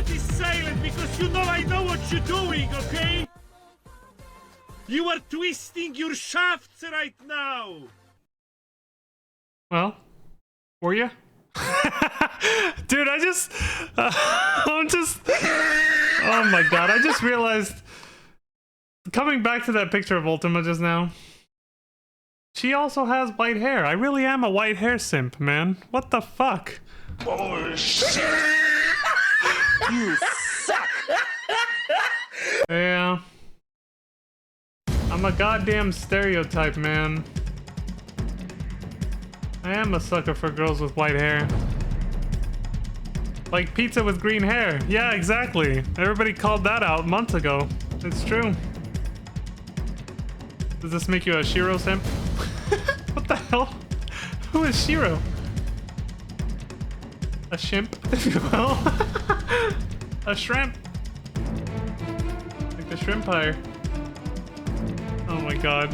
be silent because you know I know what you're doing, okay? You are twisting your shafts right now. Well, were you? Dude, I'm just... Oh my god, I just realized... Coming back to that picture of Ultima just now, she also has white hair. I really am a white hair simp, man. What the fuck? Bullshit. You suck. Yeah. I'm a goddamn stereotype, man. I am a sucker for girls with white hair. Like pizza with green hair. Yeah, exactly. Everybody called that out months ago. It's true. Does this make you a Shiro simp? What the hell? Who is Shiro? A shimp, if you will. A shrimp. Like the shrimp pyre. Oh my god.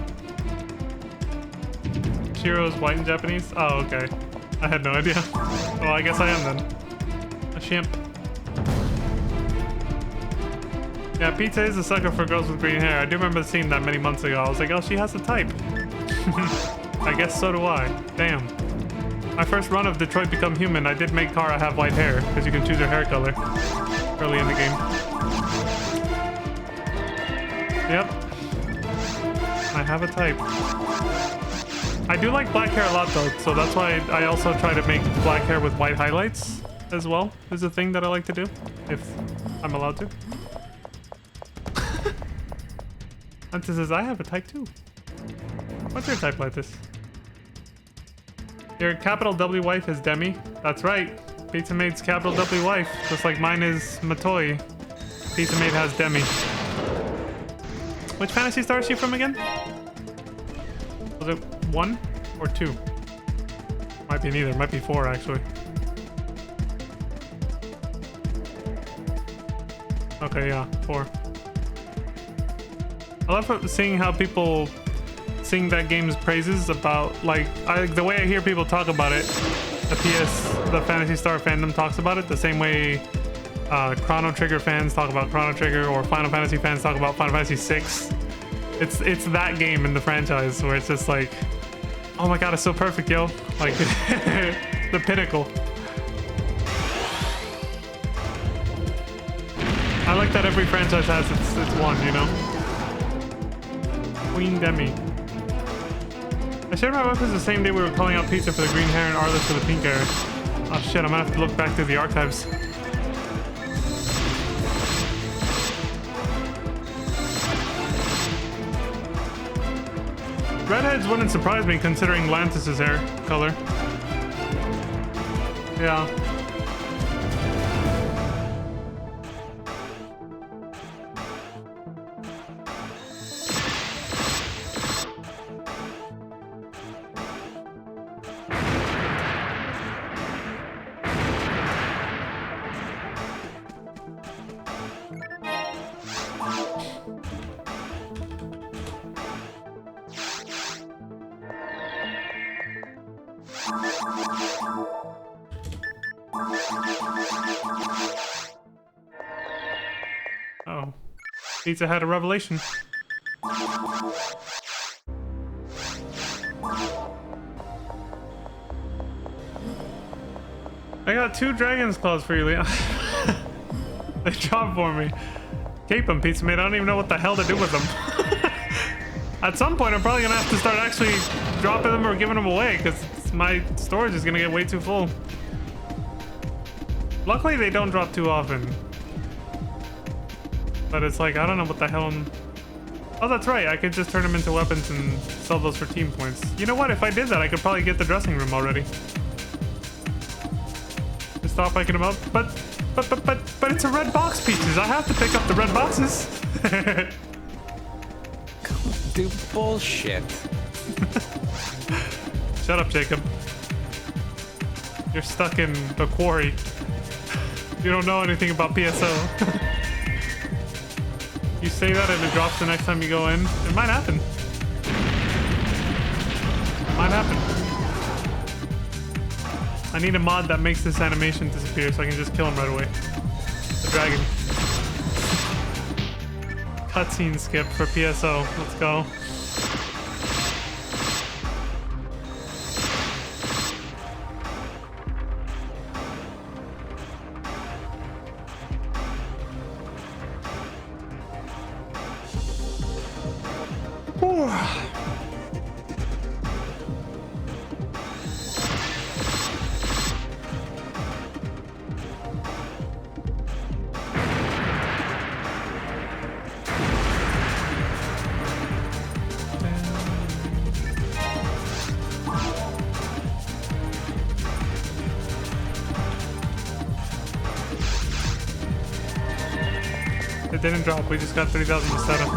Shiro's white in Japanese? Oh, okay. I had no idea. Well, I guess I am then. A shimp. Yeah, pizza is a sucker for girls with green hair. I do remember seeing that many months ago. I was like, oh, she has a type. I guess so do I. Damn. My first run of Detroit Become Human, I did make Kara have white hair, because you can choose her hair color early in the game. Yep. I have a type. I do like black hair a lot though, so that's why I also try to make black hair with white highlights as well. Is a thing that I like to do, if I'm allowed to. Hunter says, I have a type too. What's your type like this? Your capital W wife is Demi. That's right. Pizza Maid's capital W wife, just like mine is Matoi. Pizza Maid has Demi. Which Phantasy Star is she from again? Was it 1 or 2? Might be neither. Might be 4 actually. Okay, yeah, 4. I love seeing how people sing that game's praises about, like, the way I hear people talk about it, the Phantasy Star fandom talks about it, the same way Chrono Trigger fans talk about Chrono Trigger, or Final Fantasy fans talk about Final Fantasy 6. It's that game in the franchise where it's just like, oh my god, it's so perfect, yo. Like, the pinnacle. I like that every franchise has its one, you know? Queen Demi. I shared my weapons the same day we were calling out pizza for the green hair and Arliss for the pink hair. Oh shit, I'm gonna have to look back through the archives. Redheads wouldn't surprise me considering Lantis's hair color. Yeah. Oh. Pizza had a revelation. I got 2 dragon's claws for you, Leon. They dropped for me. Keep them, Pizza Mate. I don't even know what the hell to do with them. At some point, I'm probably gonna have to start actually dropping them or giving them away, because my storage is gonna get way too full. Luckily, they don't drop too often. But it's like, I don't know what the hell Oh, that's right. I could just turn them into weapons and sell those for team points. You know what? If I did that, I could probably get the dressing room already. Just stop picking them up. But it's a red box, Peaches. I have to pick up the red boxes. Do bullshit. Shut up, Jacob. You're stuck in the quarry. You don't know anything about PSO. You say that and it drops the next time you go in. It might happen. It might happen. I need a mod that makes this animation disappear so I can just kill him right away. The dragon. Cutscene skip for PSO. Let's go. It didn't drop, we just got 30,000 to set up.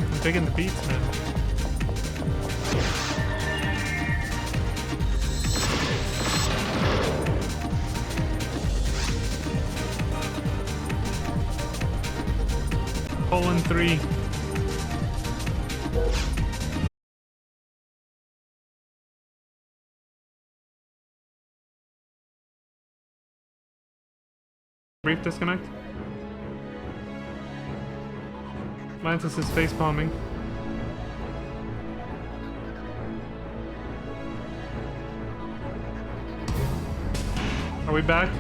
I'm digging the beats, man. Colon 3. Brief disconnect. Mantis is face palming. Are we back?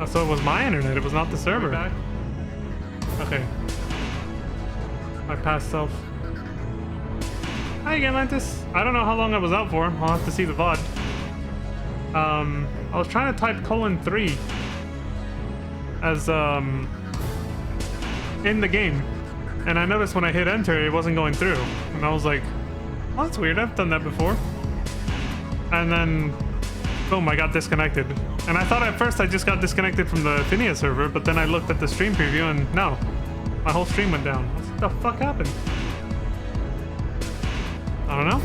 Oh, so it was my internet, it was not the server. Back? Okay. My past self. Hi again, Atlantis. I don't know how long I was out for. I'll have to see the VOD. I was trying to type colon 3 as in the game, and I noticed when I hit enter it wasn't going through, and I was like, oh, that's weird, I've done that before. And then boom, I got disconnected. And I thought at first I just got disconnected from the Phineas server, but then I looked at the stream preview and no, my whole stream went down. What the fuck happened? I don't know.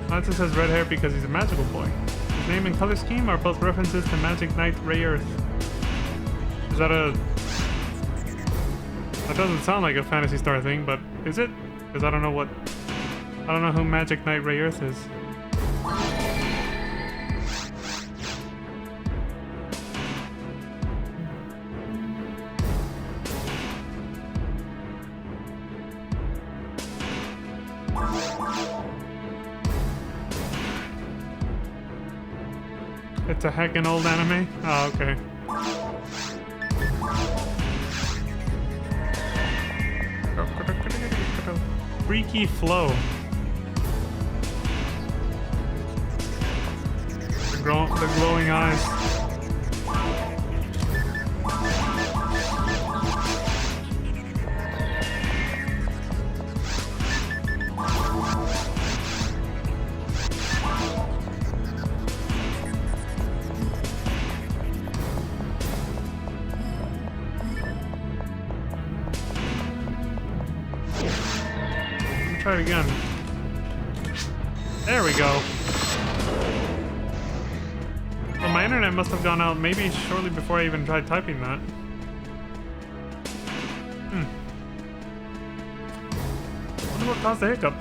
Mantis has red hair because he's a magical boy. His name and color scheme are both references to Magic Knight Ray Earth. Is that a... That doesn't sound like a Phantasy Star thing, but is it? Because I don't know what... I don't know who Magic Knight Ray Earth is. It's a heckin' old anime? Oh, okay. Freaky flow. The glowing eyes. Try it again. There we go. Well, my internet must have gone out maybe shortly before I even tried typing that. Wonder what caused the hiccup.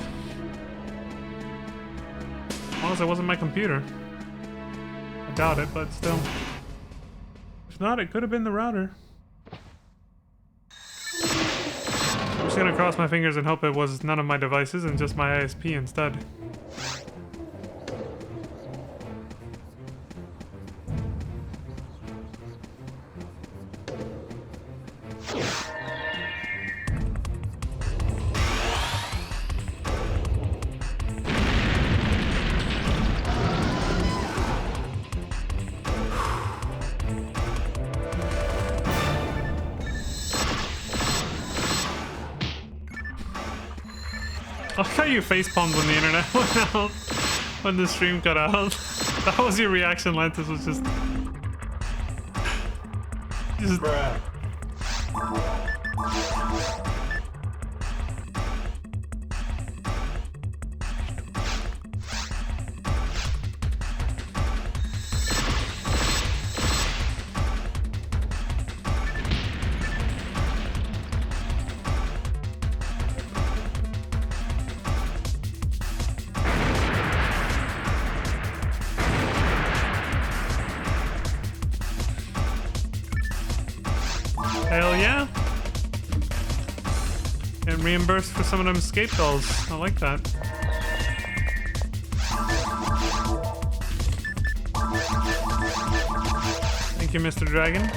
As long as it wasn't my computer. I doubt it, but still. If not, it could have been the router. I'm just gonna cross my fingers and hope it was none of my devices and just my ISP instead. I like how you facepalmed when the internet went out, when the stream cut out. That was your reaction, Lantis, was just... Bruh. Hell yeah. And reimbursed for some of them escape dolls. I like that. Thank you, Mr. Dragon.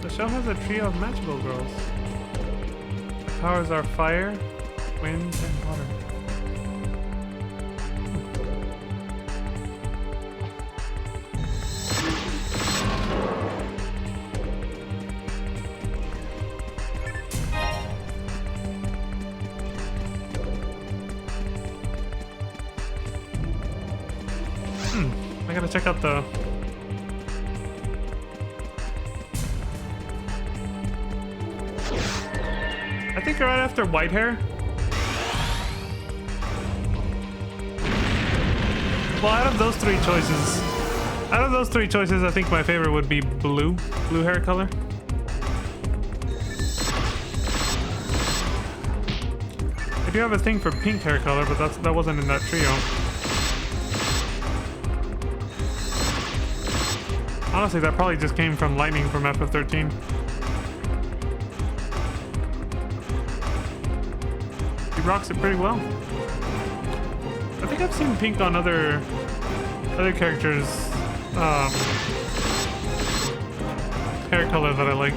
The show has a trio of magical girls. The powers are fire, wind, and water. I gotta check out the... I think right after white hair. Well, out of those three choices, I think my favorite would be blue hair color. I do have a thing for pink hair color, but that wasn't in that trio. Honestly, that probably just came from lightning from FF13. He rocks it pretty well. I think I've seen pink on other characters' hair color that I like.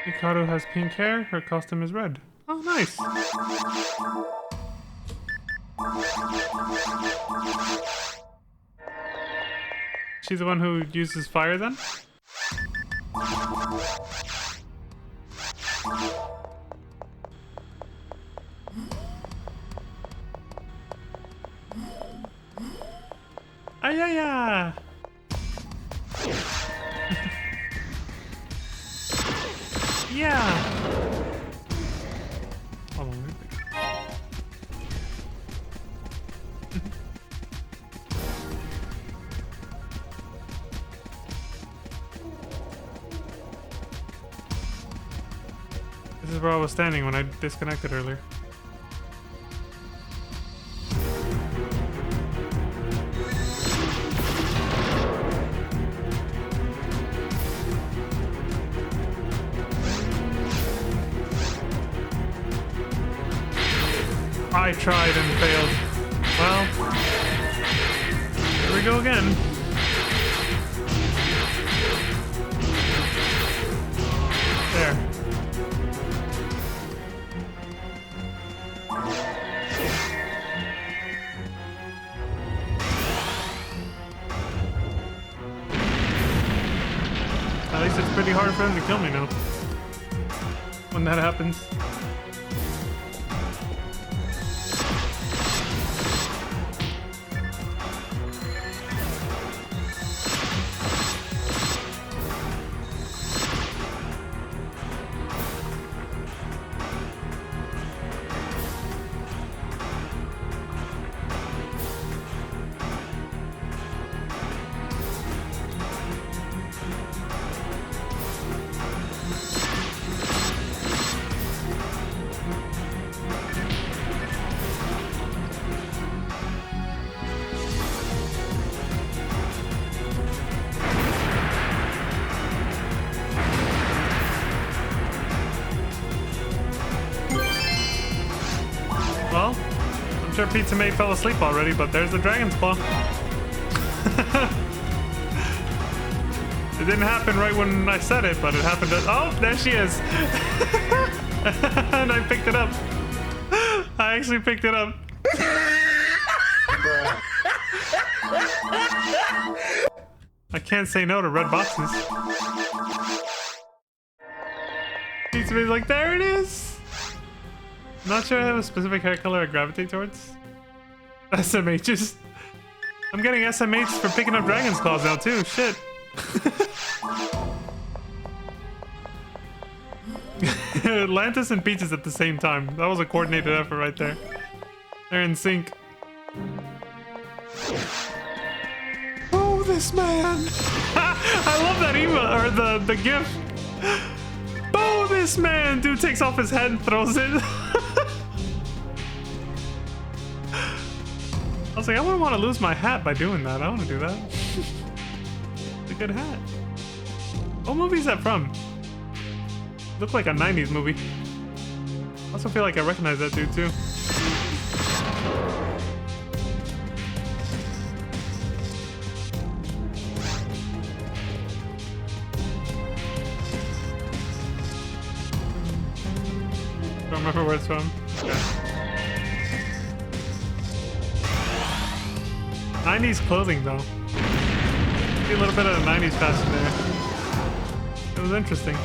Mikado has pink hair, her costume is red. Oh, nice. She's the one who uses fire then? Ayaya! Yeah! Hold on, This is where I was standing when I disconnected earlier. I tried and failed. Well, here we go again. There. At least it's pretty hard for him to kill me now. When that happens. Well, I'm sure Pizza Mate fell asleep already, but there's the Dragon's Claw. It didn't happen right when I said it, but it happened to... Oh, there she is! And I picked it up. I actually picked it up. I can't say no to red boxes. Needs to be like, there it is. Not sure I have a specific hair color I gravitate towards. SMHs. I'm getting SMHs for picking up Dragon's Claws now too. Shit. Atlantis and Peaches at the same time. That was a coordinated effort right there. They're in sync. Oh, this man. I love that email or the gif. Oh, this man. Dude takes off his head and throws it. I was like, I wouldn't want to lose my hat by doing that. I want to do that. It's a good hat. What movie is that from? Looked like a 90s movie. I also feel like I recognize that dude too. Don't remember where it's from. Okay. 90s clothing though. See a little bit of the 90s fashion there. It was interesting.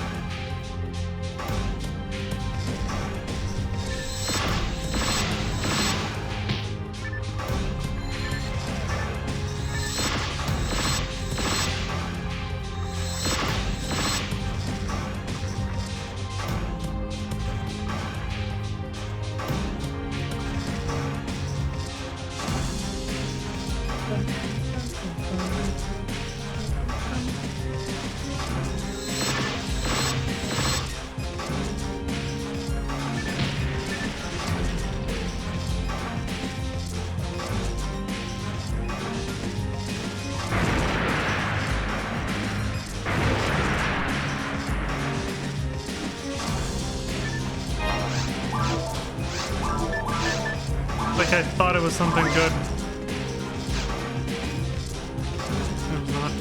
Like I thought it was something good. It was not.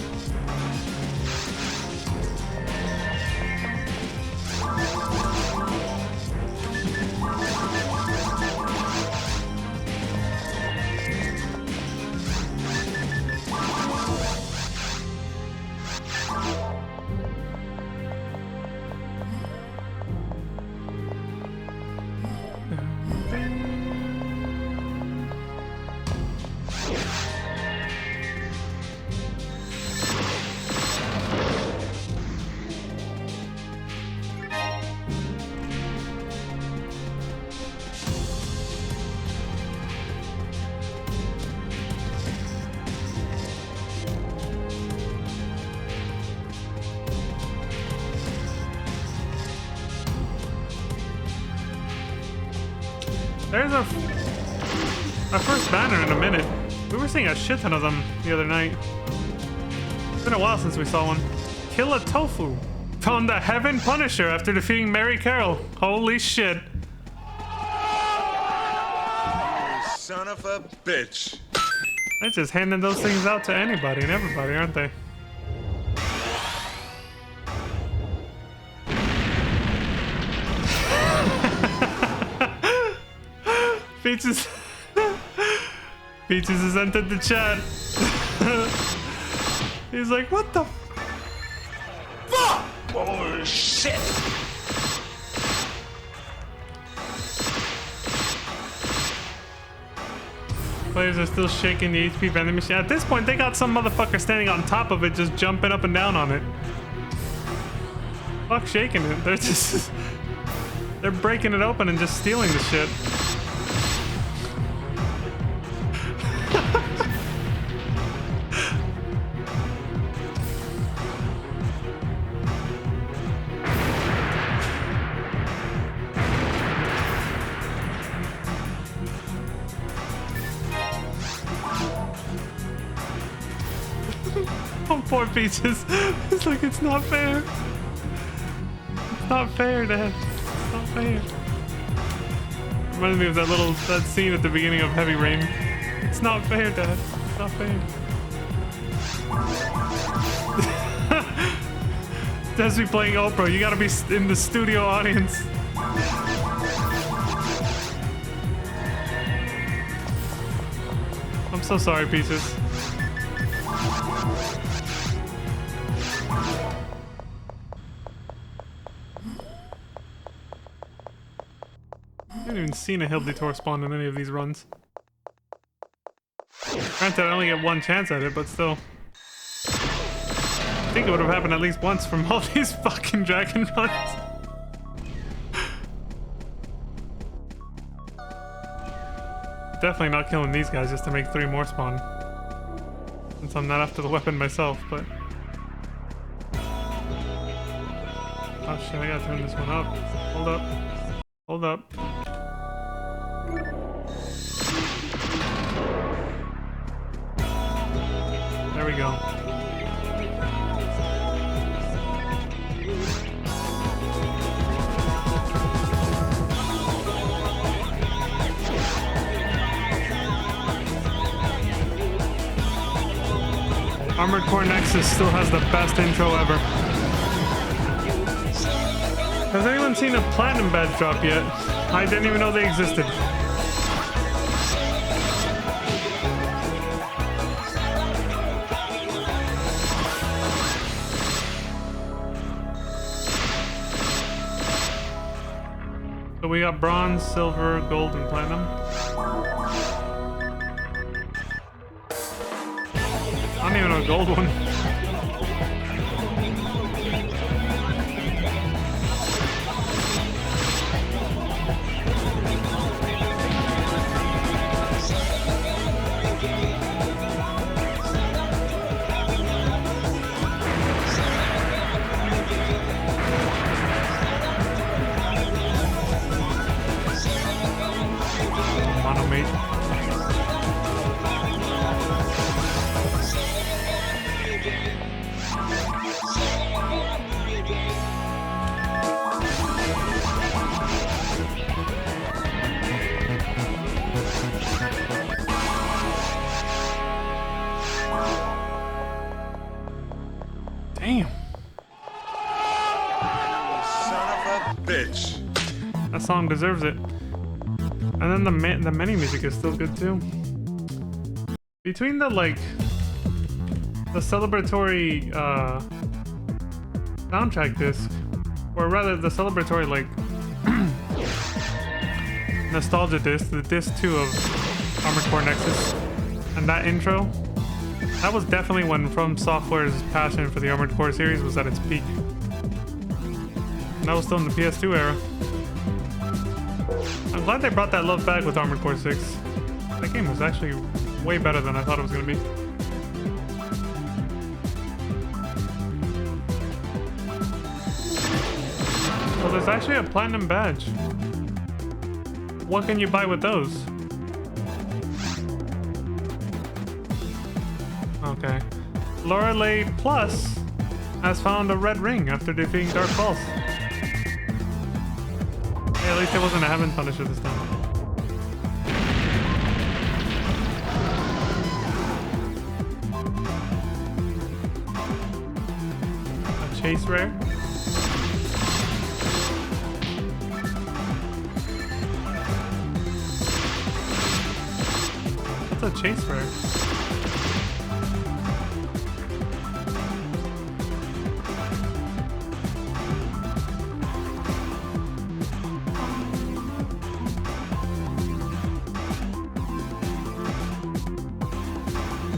There's our first banner in a minute. We were seeing a shit ton of them the other night. It's been a while since we saw one. Kill a tofu. Found the Heaven Punisher after defeating Mary Carroll. Holy shit. Son of a bitch. They're just handing those things out to anybody and everybody, aren't they? Peaches. Peaches has entered the chat. He's like, what the fuck? Oh, shit. Players are still shaking the HP vending machine. At this point, they got some motherfucker standing on top of it, just jumping up and down on it. Fuck shaking it. They're just... They're breaking it open and just stealing the shit. Oh, poor Peaches. It's like, it's not fair. It's not fair, Dad. It's not fair. Reminds me of that scene at the beginning of Heavy Rain. It's not fair, Dad. It's not fair. Desi playing Oprah. You gotta be in the studio audience. I'm so sorry, Peaches. I haven't even seen a hill detour spawn in any of these runs. Granted, I only get one chance at it, but still. I think it would have happened at least once from all these fucking dragon runs. Definitely not killing these guys just to make 3 more spawn. Since I'm not after the weapon myself, but... Oh shit, I gotta turn this one up. Hold up. Hold up. There we go. Armored Core Nexus still has the best intro ever. Has anyone seen a platinum badge drop yet? I didn't even know they existed. So we got bronze, silver, gold, and platinum. I don't even know a gold one. Monomate. Damn. Son of a bitch. That song deserves it. And then the mini music is still good too. Between the the celebratory soundtrack disc, or rather the celebratory nostalgia disc, the disc 2 of Armored Core Nexus, and that intro, that was definitely when From Software's passion for the Armored Core series was at its peak. And that was still in the PS2 era. I'm glad they brought that love back with Armored Core 6. That game was actually way better than I thought it was going to be. So there's actually a platinum badge. What can you buy with those? Okay. Lorelei Plus has found a red ring after defeating Dark Falls. Hey, at least it wasn't a Heaven Punisher this time. A chase rare. What's a chase rare?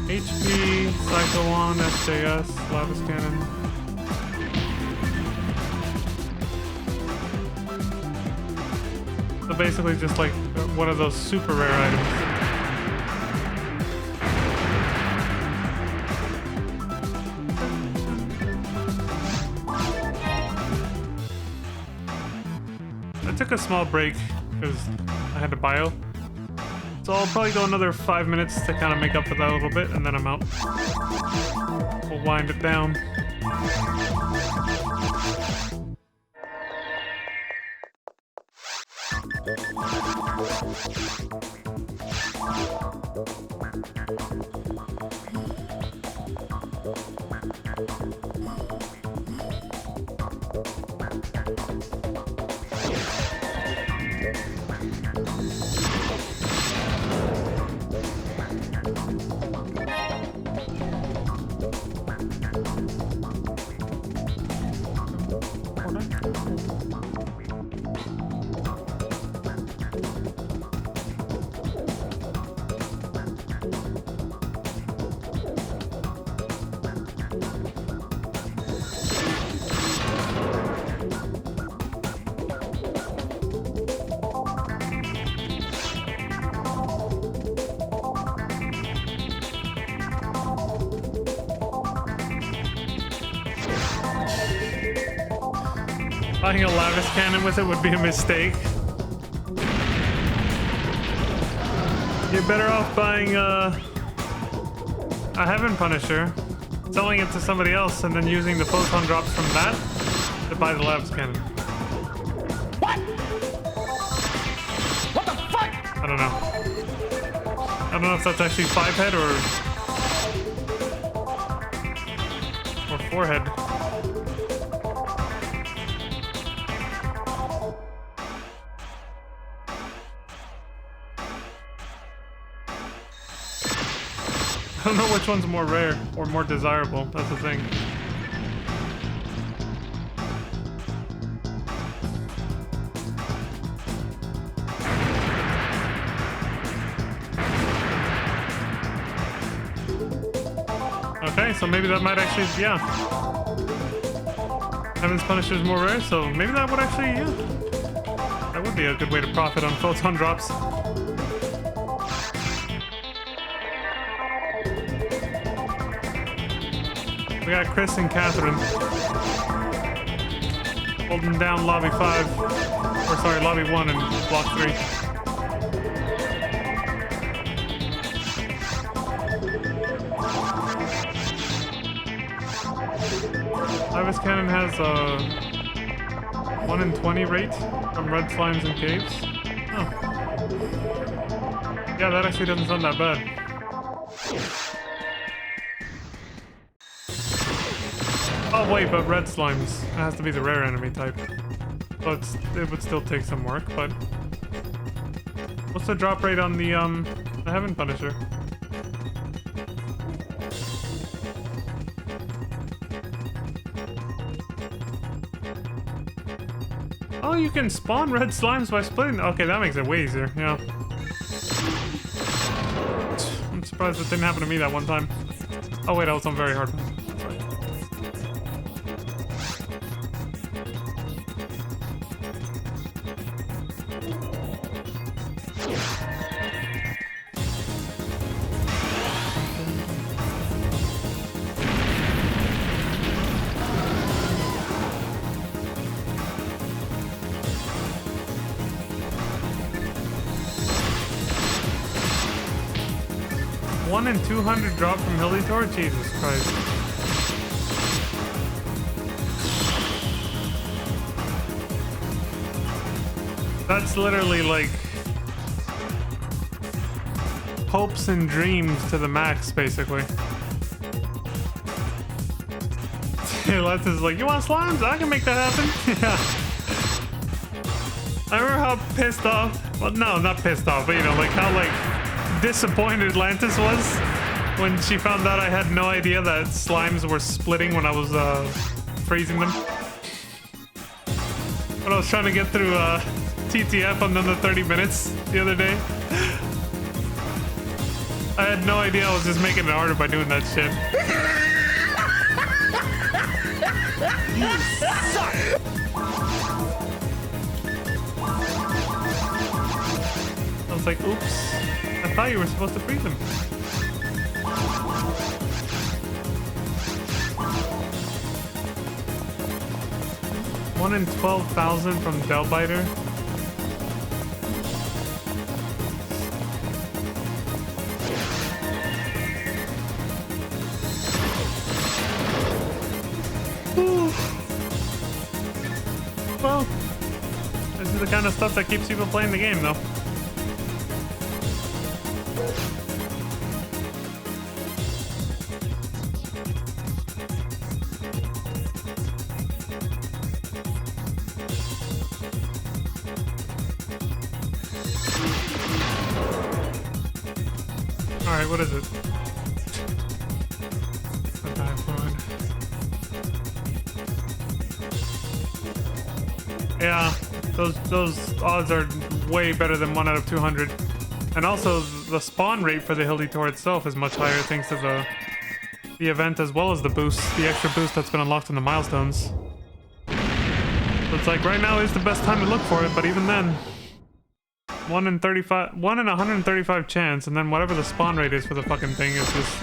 HP, Psycho 1, SJS, Lavis Cannon. So basically just like one of those super rare items. I took a small break because I had to bio. So I'll probably go another 5 minutes to kind of make up for that a little bit, and then I'm out. We'll wind it down. Buying a Lavis cannon with it would be a mistake. You're better off buying a Heaven Punisher, selling it to somebody else, and then using the photon drops from that to buy the Lavis cannon. What? What the fuck? I don't know. I don't know if that's actually 5-head or 4-head. I don't know which one's more rare or more desirable. That's the thing. Okay, so maybe that might actually, yeah. Heaven's Punisher is more rare, so maybe that would actually, yeah. That would be a good way to profit on photon drops. We got Chris and Catherine holding down lobby 5, or sorry, lobby 1 and block 3. Lavis Cannon has a 1 in 20 rate from red slimes and caves. Oh. Yeah, that actually doesn't sound that bad. Oh wait, but red slimes. It has to be the rare enemy type. So it would still take some work, but... What's the drop rate on the Heaven Punisher? Oh, you can spawn red slimes by splitting. Okay, that makes it way easier, yeah. I'm surprised it didn't happen to me that one time. Oh wait, I was on very hard. One in 200 drop from Hillitor? Jesus Christ. That's literally like hopes and dreams to the max, basically. Les is like, you want slimes? I can make that happen. Yeah. I remember how pissed off, well, no, not pissed off, but you know, like how like disappointed Atlantis was when she found out I had no idea that slimes were splitting when I was freezing them. When I was trying to get through TTF on the 30 minutes the other day. I had no idea I was just making it harder by doing that shit. You suck! I was like, oops. I thought you were supposed to freeze them. One in 12,000 from Delbiter. Well, this is the kind of stuff that keeps people playing the game, though. Alright, what is it? Yeah, those odds are way better than 1 out of 200. And also, the spawn rate for the Hillitor itself is much higher thanks to the event as well as the boost, the extra boost that's been unlocked in the milestones. So it's like right now is the best time to look for it, but even then, 1 in 135 chance, and then whatever the spawn rate is for the fucking thing is just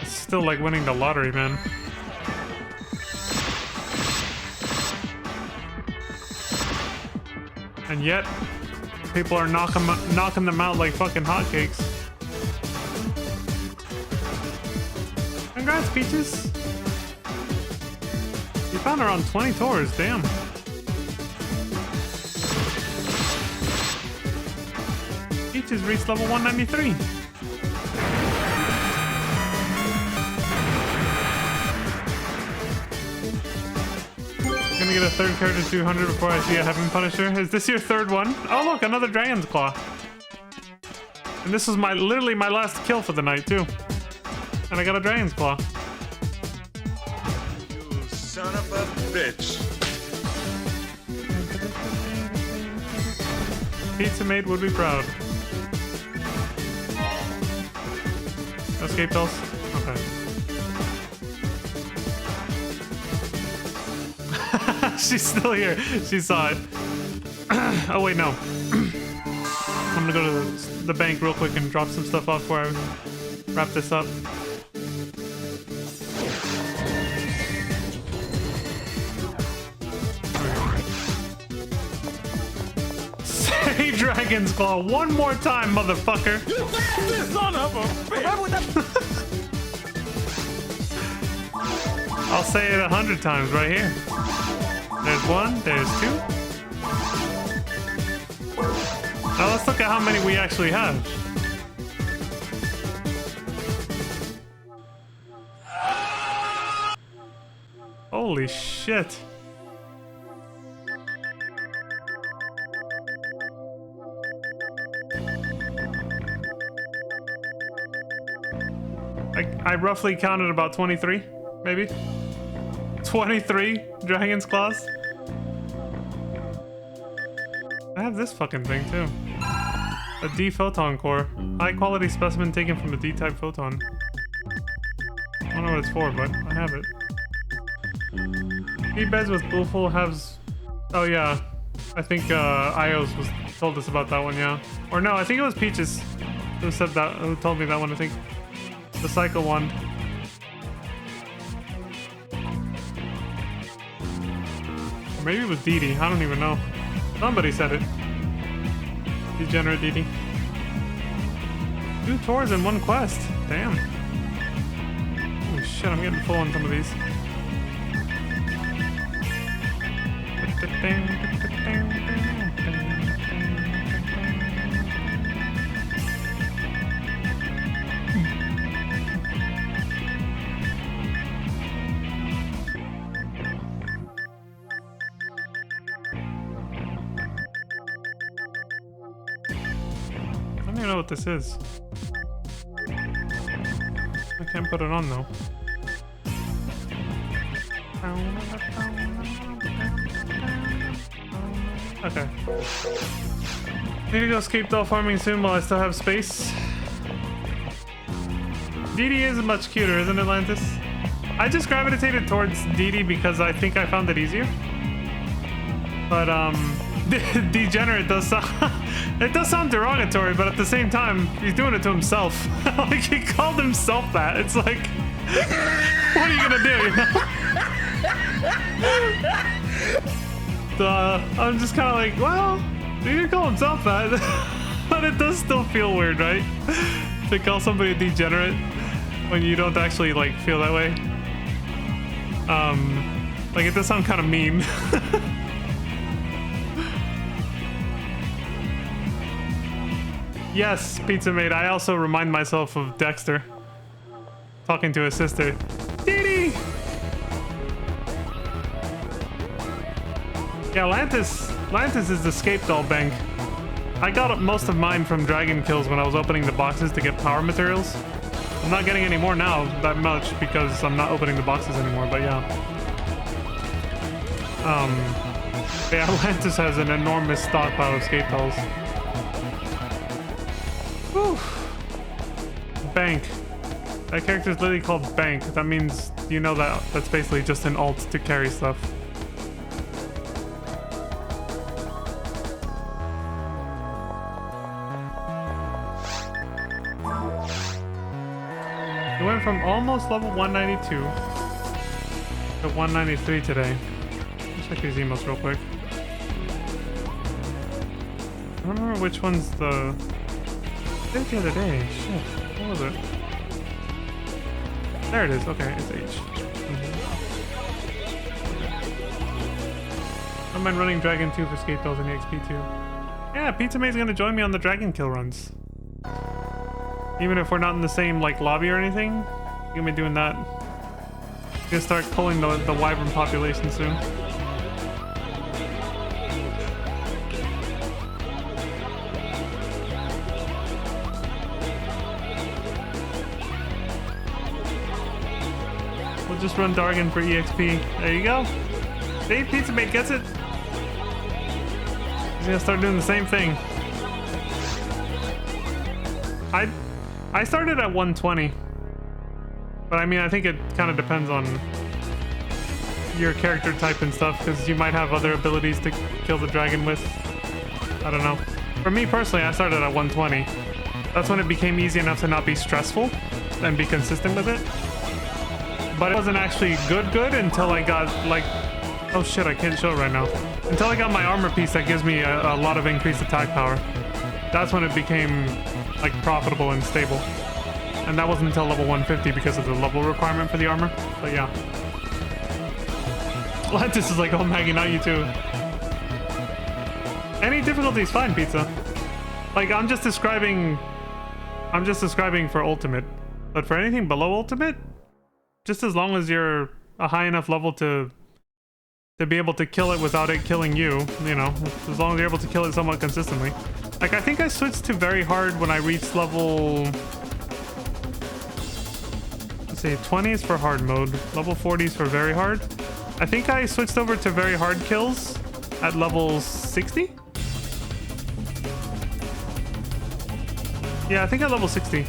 it's still like winning the lottery, man. And yet, people are knocking them out like fucking hotcakes. Congrats, Peaches. You found around 20 tours, damn. Peaches reached level 193. Gonna get a third character to 200 before I see a Heaven Punisher. Is this your third one? Oh look, another Dragon's Claw. And this was literally my last kill for the night too. And I got a Dragon's Claw. You son of a bitch. Pizza Maid would be proud. Escape dolls? Okay. She's still here. She saw it. Oh wait, no. I'm gonna go to the bank real quick and drop some stuff off before I wrap this up. Say Dragon's Claw one more time, motherfucker. Son of a bitch! I'll say it 100 times right here. There's one, there's two. Now let's look at how many we actually have. Holy shit. I roughly counted about 23, maybe. 23 Dragon's Claws. I have this fucking thing too. A D photon core. High quality specimen taken from a D type photon. I don't know what it's for, but I have it. Feed beds with Bullful has. Oh yeah. I think Ios told us about that one, yeah. Or no, I think it was Peaches who said that, who told me that one, I think. The Psycho one. Or maybe it was Dee Dee, I don't even know. Somebody said it. Degenerate Dee Dee. 2 tours and 1 quest. Damn. Holy shit, I'm getting full on some of these. I don't even know what this is. I can't put it on though. Okay. Need to go escape doll farming soon while I still have space. Dee Dee is much cuter, isn't it, Atlantis? I just gravitated towards Dee Dee because I think I found it easier. But, Degenerate does sound... it does sound derogatory, but at the same time, he's doing it to himself. Like, he called himself that. It's like... what are you gonna do, you know? I'm just kind of like, well, he didn't call himself that. But it does still feel weird, right? To call somebody a degenerate when you don't actually, like, feel that way. Like, it does sound kind of mean. Yes, Pizza Mate, I also remind myself of Dexter. Talking to his sister. Dee Dee! Yeah, Lantis is the escape doll bank. I got most of mine from Dragon Kills when I was opening the boxes to get power materials. I'm not getting any more now that much because I'm not opening the boxes anymore, but yeah. Yeah, Lantis has an enormous stockpile of escape dolls. Whew. Bank. That character is literally called Bank. That means you know that that's basically just an alt to carry stuff. We went from almost level 192 to 193 today. Let's check these emails real quick. don't remember which one's the... I did it the other day. Shit. What was it? There it is. Okay, it's H. I don't mind running Dragon 2 for Skate Dolls and EXP 2. Yeah, Pizza Mate's gonna join me on the Dragon Kill runs. Even if we're not in the same like lobby or anything, you're gonna be doing that. Gonna start pulling the wyvern population soon. We'll just run Dargan for EXP. There you go. See, Pizza Mate gets it. He's gonna start doing the same thing. I started at 120. But I mean, I think it kind of depends on your character type and stuff, because you might have other abilities to kill the dragon with. I don't know. For me personally, I started at 120. That's when it became easy enough to not be stressful and be consistent with it. But it wasn't actually good until I got like... Oh shit, I can't show it right now. Until I got my armor piece that gives me a lot of increased attack power. That's when it became like profitable and stable. And that wasn't until level 150 because of the level requirement for the armor. But yeah. Atlantis is like, oh Maggie, not you too. Any difficulty is fine, Pizza. Like I'm just describing for ultimate. But for anything below ultimate, just as long as you're a high enough level to be able to kill it without it killing you, you know, as long as you're able to kill it somewhat consistently. Like I think I switched to very hard when I reached level... Let's see, 20 is for hard mode, level 40 is for very hard. I think I switched over to very hard kills at level 60? Yeah, I think at level 60 is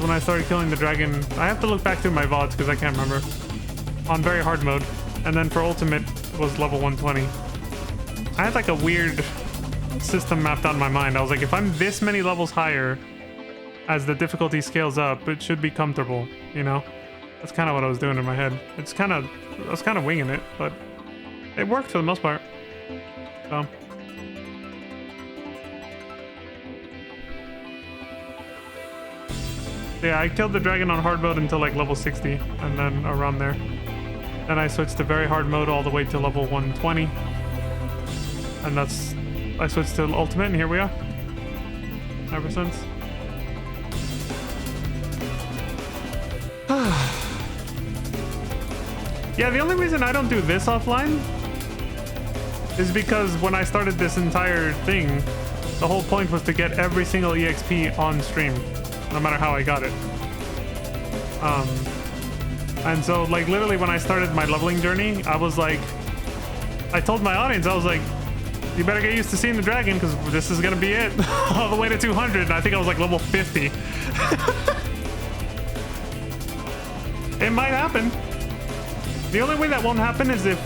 when I started killing the dragon. I have to look back through my VODs because I can't remember. On very hard mode. And then for ultimate was level 120. I had like a weird system mapped out in my mind. I was like, if I'm this many levels higher as the difficulty scales up, it should be comfortable, you know? That's kind of what I was doing in my head. I was kind of winging it, but it worked for the most part. So. Yeah, I killed the dragon on hard mode until like level 60, and then around there. Then I switched to very hard mode all the way to level 120. And I switched to ultimate, and here we are. Ever since. Yeah, the only reason I don't do this offline is because when I started this entire thing, the whole point was to get every single EXP on stream, no matter how I got it. And so, like, literally when I started my leveling journey, I was like, I told my audience, I was like, you better get used to seeing the dragon because this is gonna be it. All the way to 200, and I think I was like level 50. It might happen. The only way that won't happen is if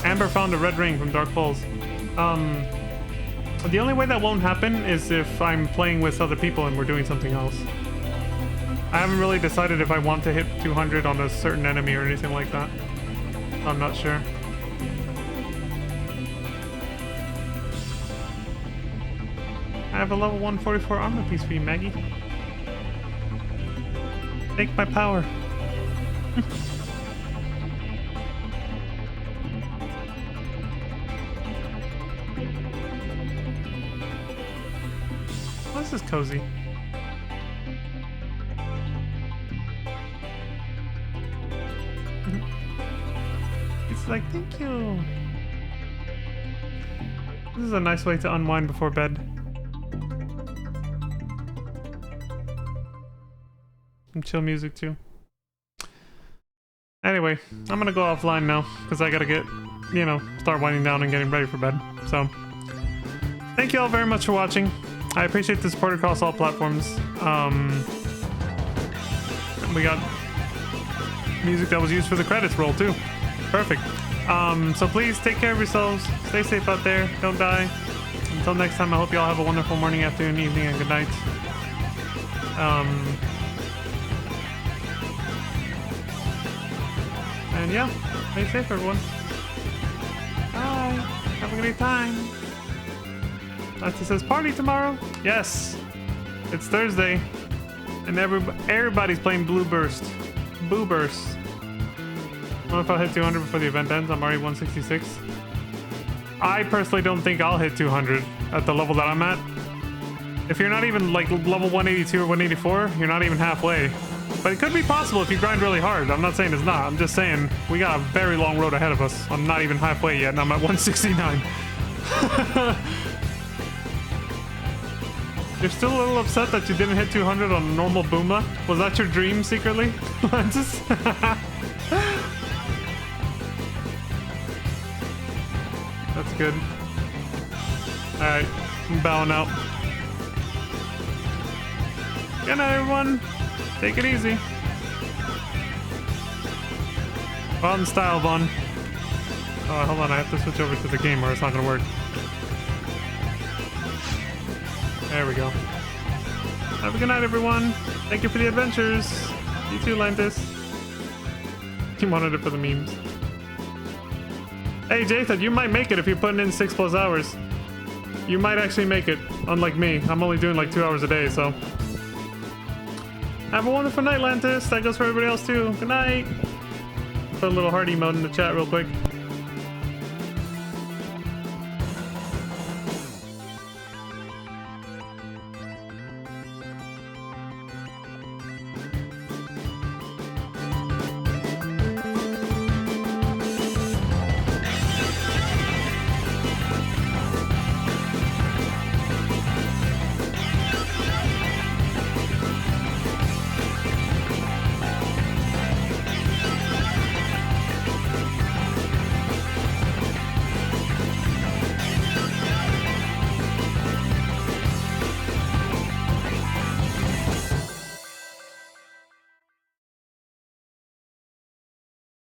Amber found a red ring from Dark Falls. The only way that won't happen is if I'm playing with other people and we're doing something else. I haven't really decided if I want to hit 200 on a certain enemy or anything like that. I'm not sure. I have a level 144 armor piece for you, Maggie. Take my power. Well, this is cozy. It's like, thank you. This is a nice way to unwind before bed. Some chill music too. Anyway, I'm gonna go offline now because I gotta get, you know, start winding down and getting ready for bed. So, thank you all very much for watching. I appreciate the support across all platforms. We got music that was used for the credits roll too. Perfect. So please take care of yourselves. Stay safe out there. Don't die. Until next time, I hope you all have a wonderful morning, afternoon, evening, and good night. And yeah, stay safe, everyone. Bye. Have a great time. Lantis says party tomorrow. Yes, it's Thursday, and everybody's playing Blue Burst. Boo Burst. I don't know if I'll hit 200 before the event ends. I'm already 166. I personally don't think I'll hit 200 at the level that I'm at. If you're not even like level 182 or 184, you're not even halfway. But it could be possible if you grind really hard. I'm not saying it's not. I'm just saying we got a very long road ahead of us. I'm not even halfway yet, and I'm at 169. You're still a little upset that you didn't hit 200 on normal Boomba? Was that your dream secretly, Lantis? That's good. Alright, I'm bowing out. Good night, everyone. Take it easy. On style, Vaughn. Oh, hold on. I have to switch over to the game or it's not going to work. There we go. Have a good night, everyone. Thank you for the adventures. You too, Lantis. You wanted it for the memes. Hey, Jathan, you might make it if you're putting in 6+ hours. You might actually make it, unlike me. I'm only doing like 2 hours a day, so. Have a wonderful night, Lantis. That goes for everybody else, too. Good night. Put a little heart emote in the chat real quick.